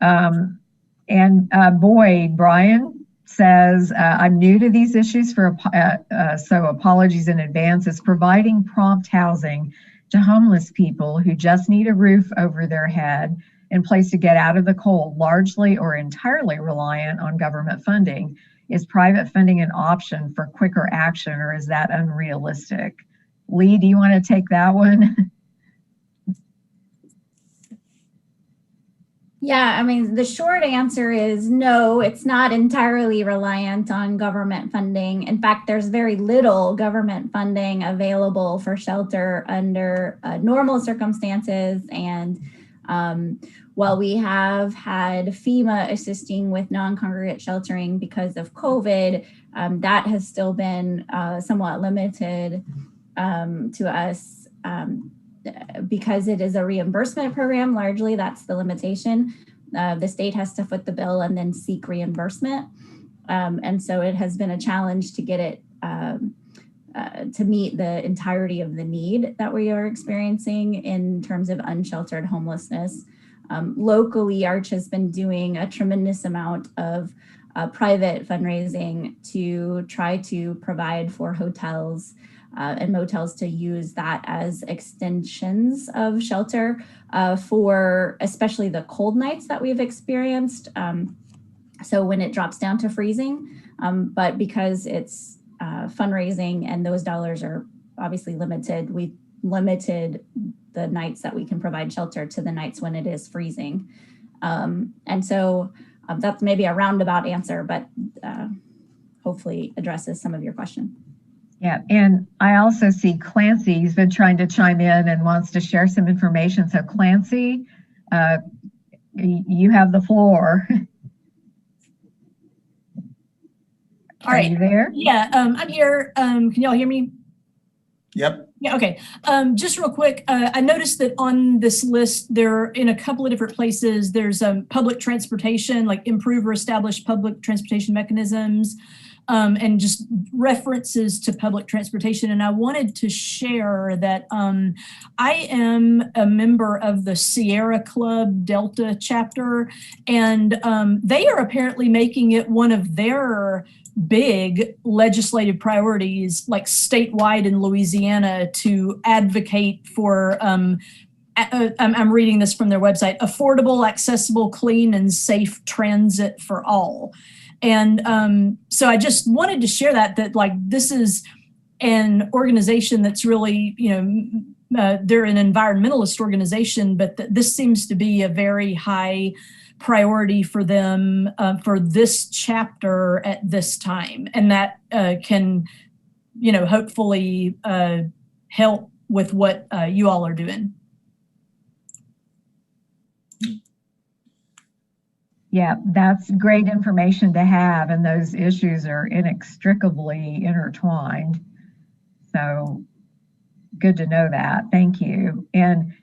And Boyd, Brian says, I'm new to these issues, so apologies in advance. Is providing prompt housing to homeless people who just need a roof over their head and place to get out of the cold, largely or entirely reliant on government funding. Is private funding an option for quicker action, or is that unrealistic? Lee, do you want to take that one? Yeah, I mean, the short answer is no, it's not entirely reliant on government funding. In fact, there's very little government funding available for shelter under normal circumstances. And while we have had FEMA assisting with non-congregate sheltering because of COVID, that has still been somewhat limited to us. Because it is a reimbursement program, largely that's the limitation. The state has to foot the bill and then seek reimbursement. And so it has been a challenge to get it to meet the entirety of the need that we are experiencing in terms of unsheltered homelessness. Locally, Arch has been doing a tremendous amount of private fundraising to try to provide for hotels and motels to use that as extensions of shelter for especially the cold nights that we've experienced. So when it drops down to freezing, but because it's fundraising and those dollars are obviously limited, we limited the nights that we can provide shelter to the nights when it is freezing. And so that's maybe a roundabout answer, but hopefully addresses some of your question. Yeah, and I also see Clancy's been trying to chime in and wants to share some information. So Clancy, you have the floor. All right. Are you there? Yeah, I'm here. Can y'all hear me? Yep. Yeah, okay. Just real quick, I noticed that on this list, there in a couple of different places, there's public transportation, like improve or establish public transportation mechanisms, and just references to public transportation. And I wanted to share that I am a member of the Sierra Club Delta chapter, and they are apparently making it one of their big legislative priorities, like statewide in Louisiana, to advocate for, I'm reading this from their website, affordable, accessible, clean, and safe transit for all. And so I just wanted to share that like this is an organization that's really, they're an environmentalist organization, but this seems to be a very high priority for them for this chapter at this time. And that can, hopefully help with what you all are doing. Yeah, that's great information to have, and those issues are inextricably intertwined. So good to know that. Thank you. And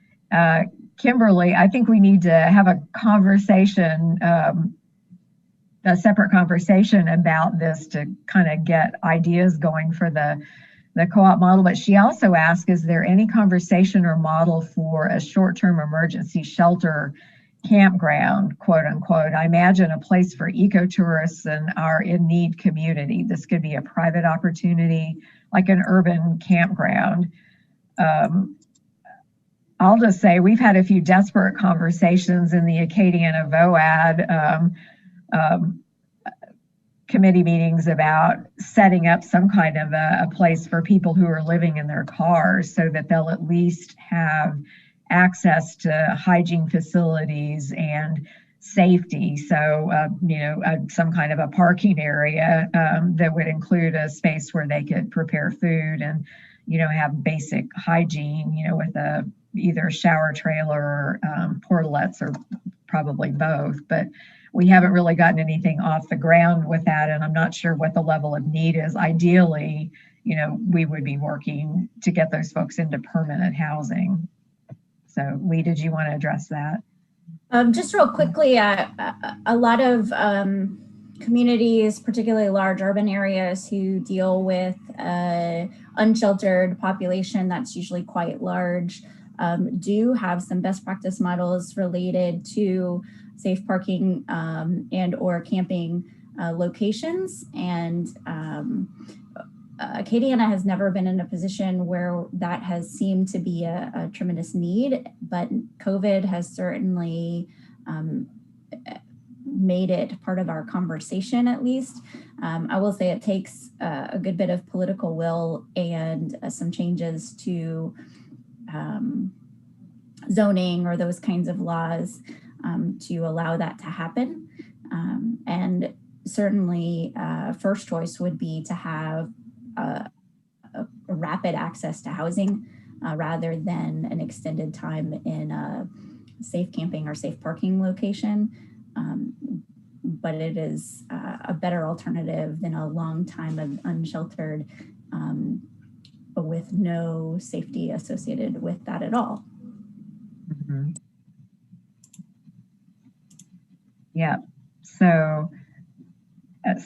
Kimberly, I think we need to have a conversation, a separate conversation about this to kind of get ideas going for the co-op model. But she also asked, is there any conversation or model for a short-term emergency shelter campground, quote unquote? I imagine a place for ecotourists in our in-need community. This could be a private opportunity, like an urban campground. I'll just say we've had a few desperate conversations in the Acadiana VOAD committee meetings about setting up some kind of a place for people who are living in their cars so that they'll at least have access to hygiene facilities and safety. So, some kind of a parking area that would include a space where they could prepare food and, have basic hygiene, with either a shower trailer or portalets, or probably both. But we haven't really gotten anything off the ground with that. And I'm not sure what the level of need is. Ideally, we would be working to get those folks into permanent housing. So Lee, did you want to address that? Just real quickly, a lot of communities, particularly large urban areas who deal with unsheltered population that's usually quite large, do have some best practice models related to safe parking and or camping locations. And Acadiana has never been in a position where that has seemed to be a tremendous need, but COVID has certainly made it part of our conversation, at least. I will say it takes a good bit of political will and some changes to zoning or those kinds of laws to allow that to happen. And certainly first choice would be to have a rapid access to housing rather than an extended time in a safe camping or safe parking location. But it is a better alternative than a long time of unsheltered with no safety associated with that at all. Mm-hmm. Yeah, so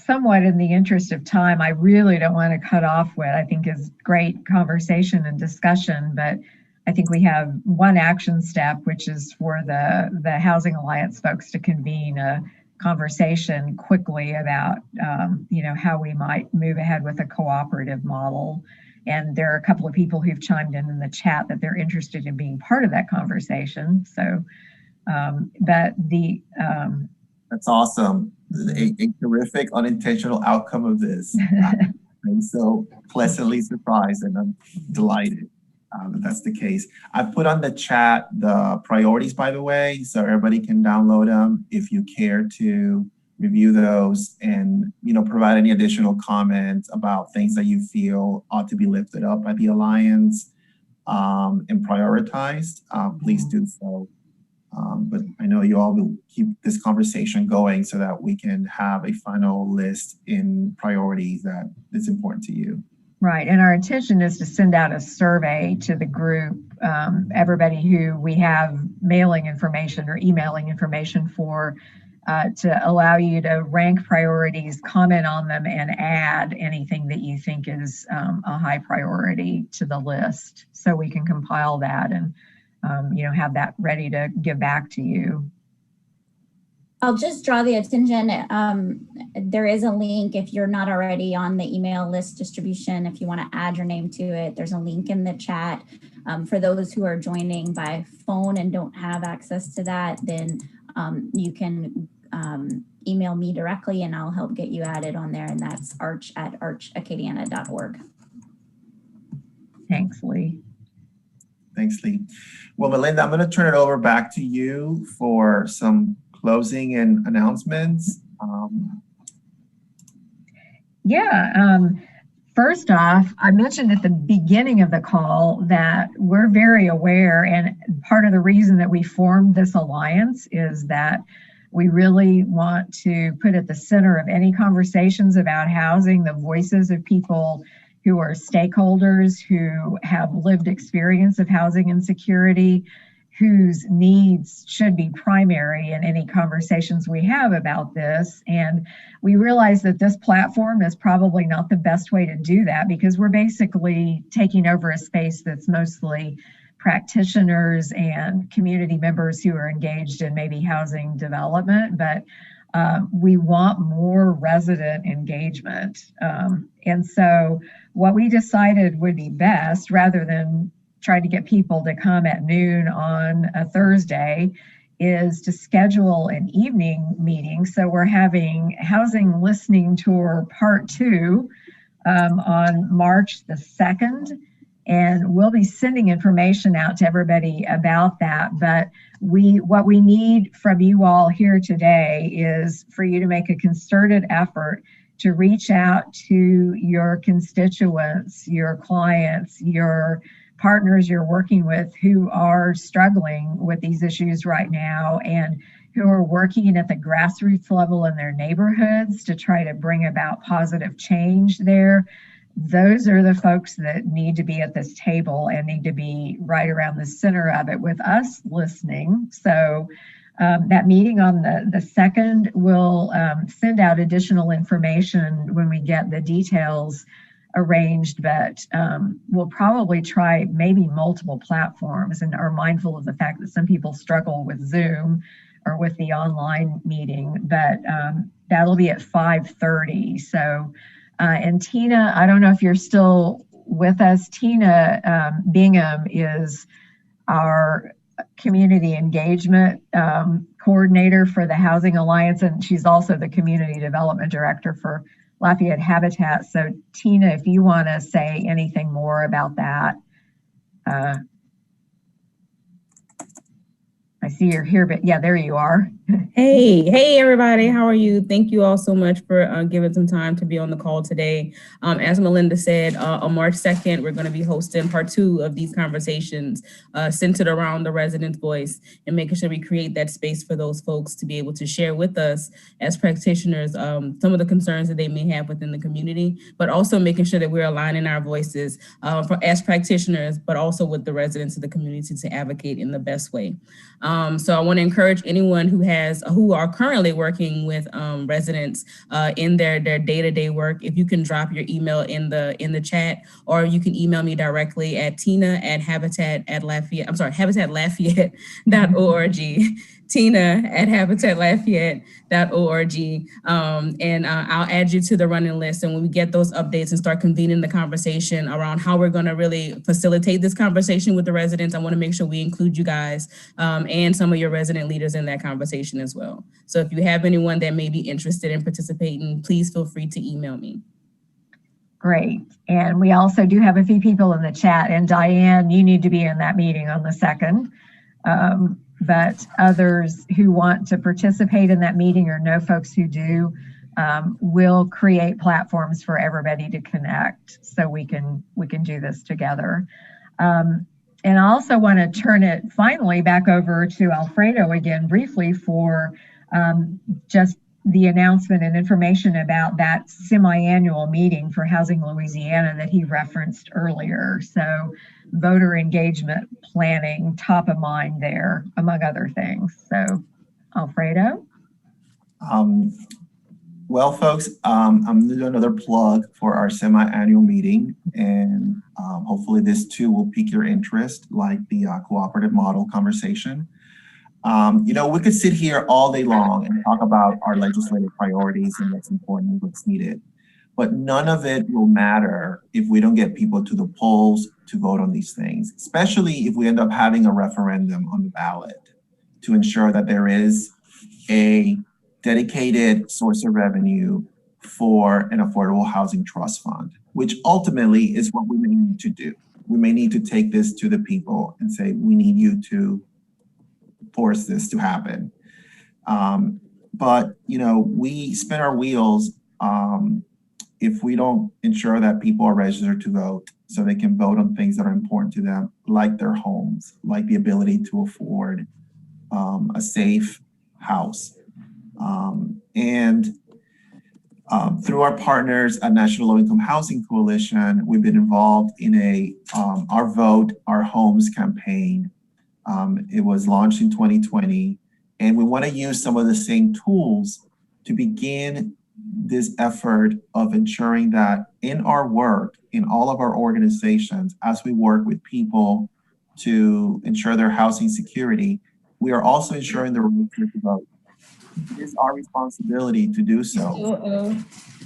somewhat in the interest of time, I really don't want to cut off what I think is great conversation and discussion, but I think we have one action step, which is for the Housing Alliance folks to convene a conversation quickly about, how we might move ahead with a cooperative model. And there are a couple of people who've chimed in the chat that they're interested in being part of that conversation. So, that's awesome. A terrific unintentional outcome of this. I'm so pleasantly surprised, and I'm delighted that that's the case. I've put on the chat the priorities, by the way, so everybody can download them if you care to review those and provide any additional comments about things that you feel ought to be lifted up by the Alliance and prioritized. Please do so. But I know you all will keep this conversation going so that we can have a final list in priorities that is important to you. Right, and our intention is to send out a survey to the group, everybody who we have mailing information or emailing information for, to allow you to rank priorities, comment on them, and add anything that you think is a high priority to the list, so we can compile that and have that ready to give back to you. I'll just draw the attention. There is a link if you're not already on the email list distribution. If you want to add your name to it, there's a link in the chat. For those who are joining by phone and don't have access to that, then you can email me directly and I'll help get you added on there. And that's arch@archacadiana.org. Thanks, Lee. Thanks, Lee. Well, Melinda, I'm going to turn it over back to you for some closing and announcements. First off, I mentioned at the beginning of the call that we're very aware, and part of the reason that we formed this alliance is that we really want to put at the center of any conversations about housing the voices of people who are stakeholders, who have lived experience of housing insecurity, whose needs should be primary in any conversations we have about this. And we realize that this platform is probably not the best way to do that, because we're basically taking over a space that's mostly practitioners and community members who are engaged in maybe housing development, but we want more resident engagement. And so what we decided would be best, rather than try to get people to come at noon on a Thursday, is to schedule an evening meeting. So we're having Housing Listening Tour Part 2 on March the 2nd. And we'll be sending information out to everybody about that. But what we need from you all here today is for you to make a concerted effort to reach out to your constituents, your clients, your partners you're working with who are struggling with these issues right now and who are working at the grassroots level in their neighborhoods to try to bring about positive change there. Those are the folks that need to be at this table and need to be right around the center of it with us listening. So that meeting on the 2nd, will send out additional information when we get the details arranged, but we'll probably try maybe multiple platforms and are mindful of the fact that some people struggle with Zoom or with the online meeting, but that'll be at 5:30. So, and Tina, I don't know if you're still with us. Tina Bingham is our community engagement coordinator for the Housing Alliance, and she's also the community development director for Lafayette Habitat. So Tina, if you want to say anything more about that. I see you're here, but yeah, there you are. Hey, everybody. How are you? Thank you all so much for giving some time to be on the call today. As Melinda said, on March 2nd, we're going to be hosting part 2 of these conversations centered around the resident's voice and making sure we create that space for those folks to be able to share with us as practitioners some of the concerns that they may have within the community, but also making sure that we're aligning our voices as practitioners, but also with the residents of the community to advocate in the best way. So I want to encourage anyone who are currently working with residents in their day-to-day work. If you can drop your email in the chat, or you can email me directly at habitat.lafayette.org. tina@habitatlafayette.org. And I'll add you to the running list. And when we get those updates and start convening the conversation around how we're going to really facilitate this conversation with the residents, I want to make sure we include you guys and some of your resident leaders in that conversation as well. So if you have anyone that may be interested in participating, please feel free to email me. Great. And we also do have a few people in the chat. And Diane, you need to be in that meeting on the 2nd. But others who want to participate in that meeting or know folks who do, will create platforms for everybody to connect so we can do this together. And I also want to turn it finally back over to Alfredo again briefly for just the announcement and information about that semi-annual meeting for Housing Louisiana that he referenced earlier. So voter engagement planning, top of mind there, among other things. So Alfredo? Well, folks, I'm going to do another plug for our semi-annual meeting, and hopefully this too will pique your interest, like the cooperative model conversation. You know, we could sit here all day long and talk about our legislative priorities and what's important and what's needed, but none of it will matter if we don't get people to the polls to vote on these things, especially if we end up having a referendum on the ballot to ensure that there is a dedicated source of revenue for an affordable housing trust fund, which ultimately is what we may need to do. We may need to take this to the people and say, we need you to force this to happen. But, you know, we spin our wheels if we don't ensure that people are registered to vote so they can vote on things that are important to them, like their homes, like the ability to afford a safe house. Through our partners at National Low Income Housing Coalition, we've been involved in our Vote Our Homes campaign. It was launched in 2020, and we want to use some of the same tools to begin this effort of ensuring that in our work, in all of our organizations, as we work with people to ensure their housing security, we are also ensuring the right to vote. It is our responsibility to do so.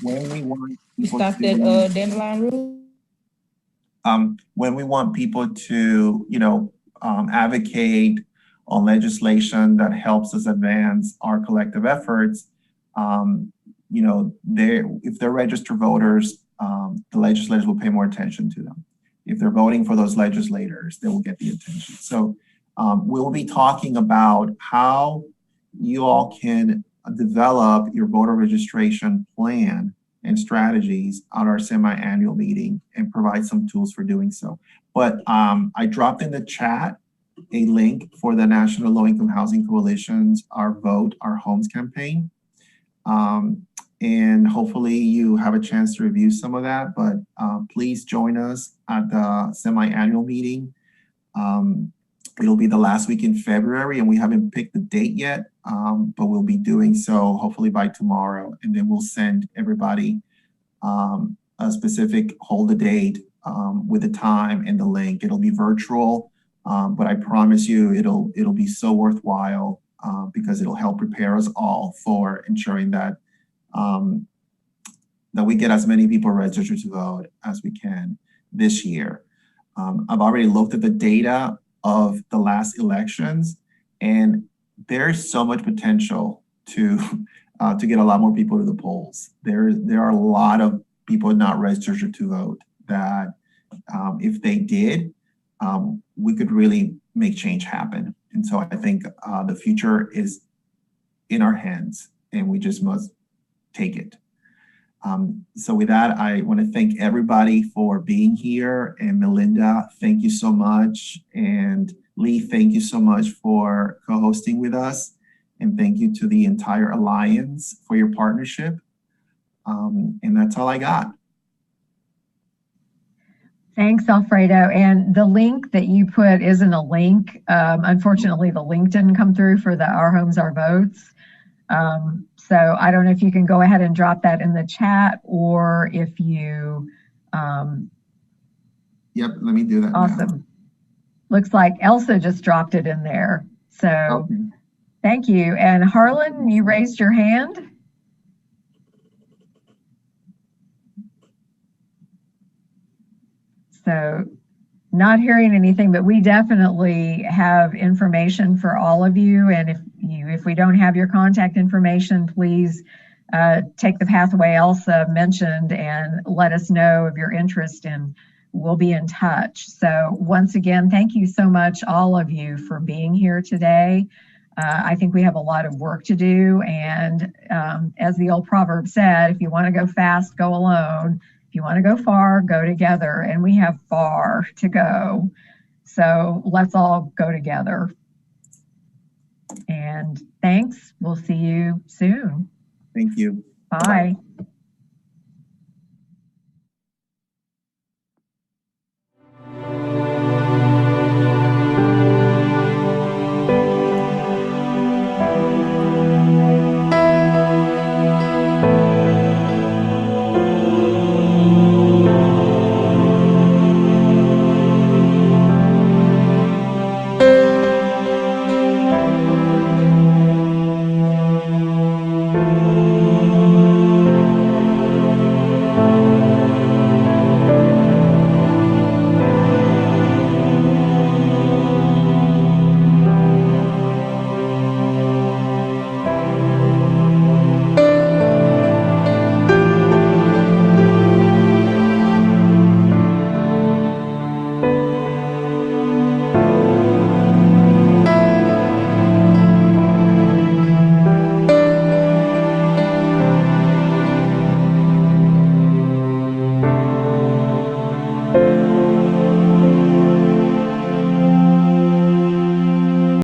When we want people when we want people to, you know, advocate on legislation that helps us advance our collective efforts, you know, if they're registered voters, the legislators will pay more attention to them. If they're voting for those legislators, they will get the attention. So we'll be talking about how you all can develop your voter registration plan and strategies at our semi-annual meeting and provide some tools for doing so. But I dropped in the chat a link for the National Low Income Housing Coalition's Our Vote Our Homes campaign. And hopefully you have a chance to review some of that, but please join us at the semi-annual meeting. It'll be the last week in February, and we haven't picked the date yet, but we'll be doing so hopefully by tomorrow. And then we'll send everybody a specific hold the date with the time and the link. It'll be virtual, but I promise you it'll be so worthwhile because it'll help prepare us all for ensuring that that we get as many people registered to vote as we can this year. I've already looked at the data of the last elections, and there's so much potential to get a lot more people to the polls. There are a lot of people not registered to vote that if they did, we could really make change happen. And And so I think the future is in our hands, and we just must take it. So with that, I want to thank everybody for being here. And Melinda, thank you so much. And Lee, thank you so much for co-hosting with us. And thank you to the entire Alliance for your partnership. And that's all I got. Thanks, Alfredo. And the link that you put isn't a link. Unfortunately, the link didn't come through for the Our Homes, Our Votes. So I don't know if you can go ahead and drop that in the chat, or if you... Yep, let me do that. Awesome. Now. Looks like Elsa just dropped it in there. So okay. Thank you. And Harlan, you raised your hand. So not hearing anything, but we definitely have information for all of you. And if we don't have your contact information, please take the pathway Elsa mentioned and let us know of your interest, and we'll be in touch. So once again, thank you so much, all of you, for being here today. I think we have a lot of work to do. And as the old proverb said, if you want to go fast, go alone. If you want to go far, go together. And we have far to go. So let's all go together. And thanks. We'll see you soon. Thank you. Bye. Bye-bye.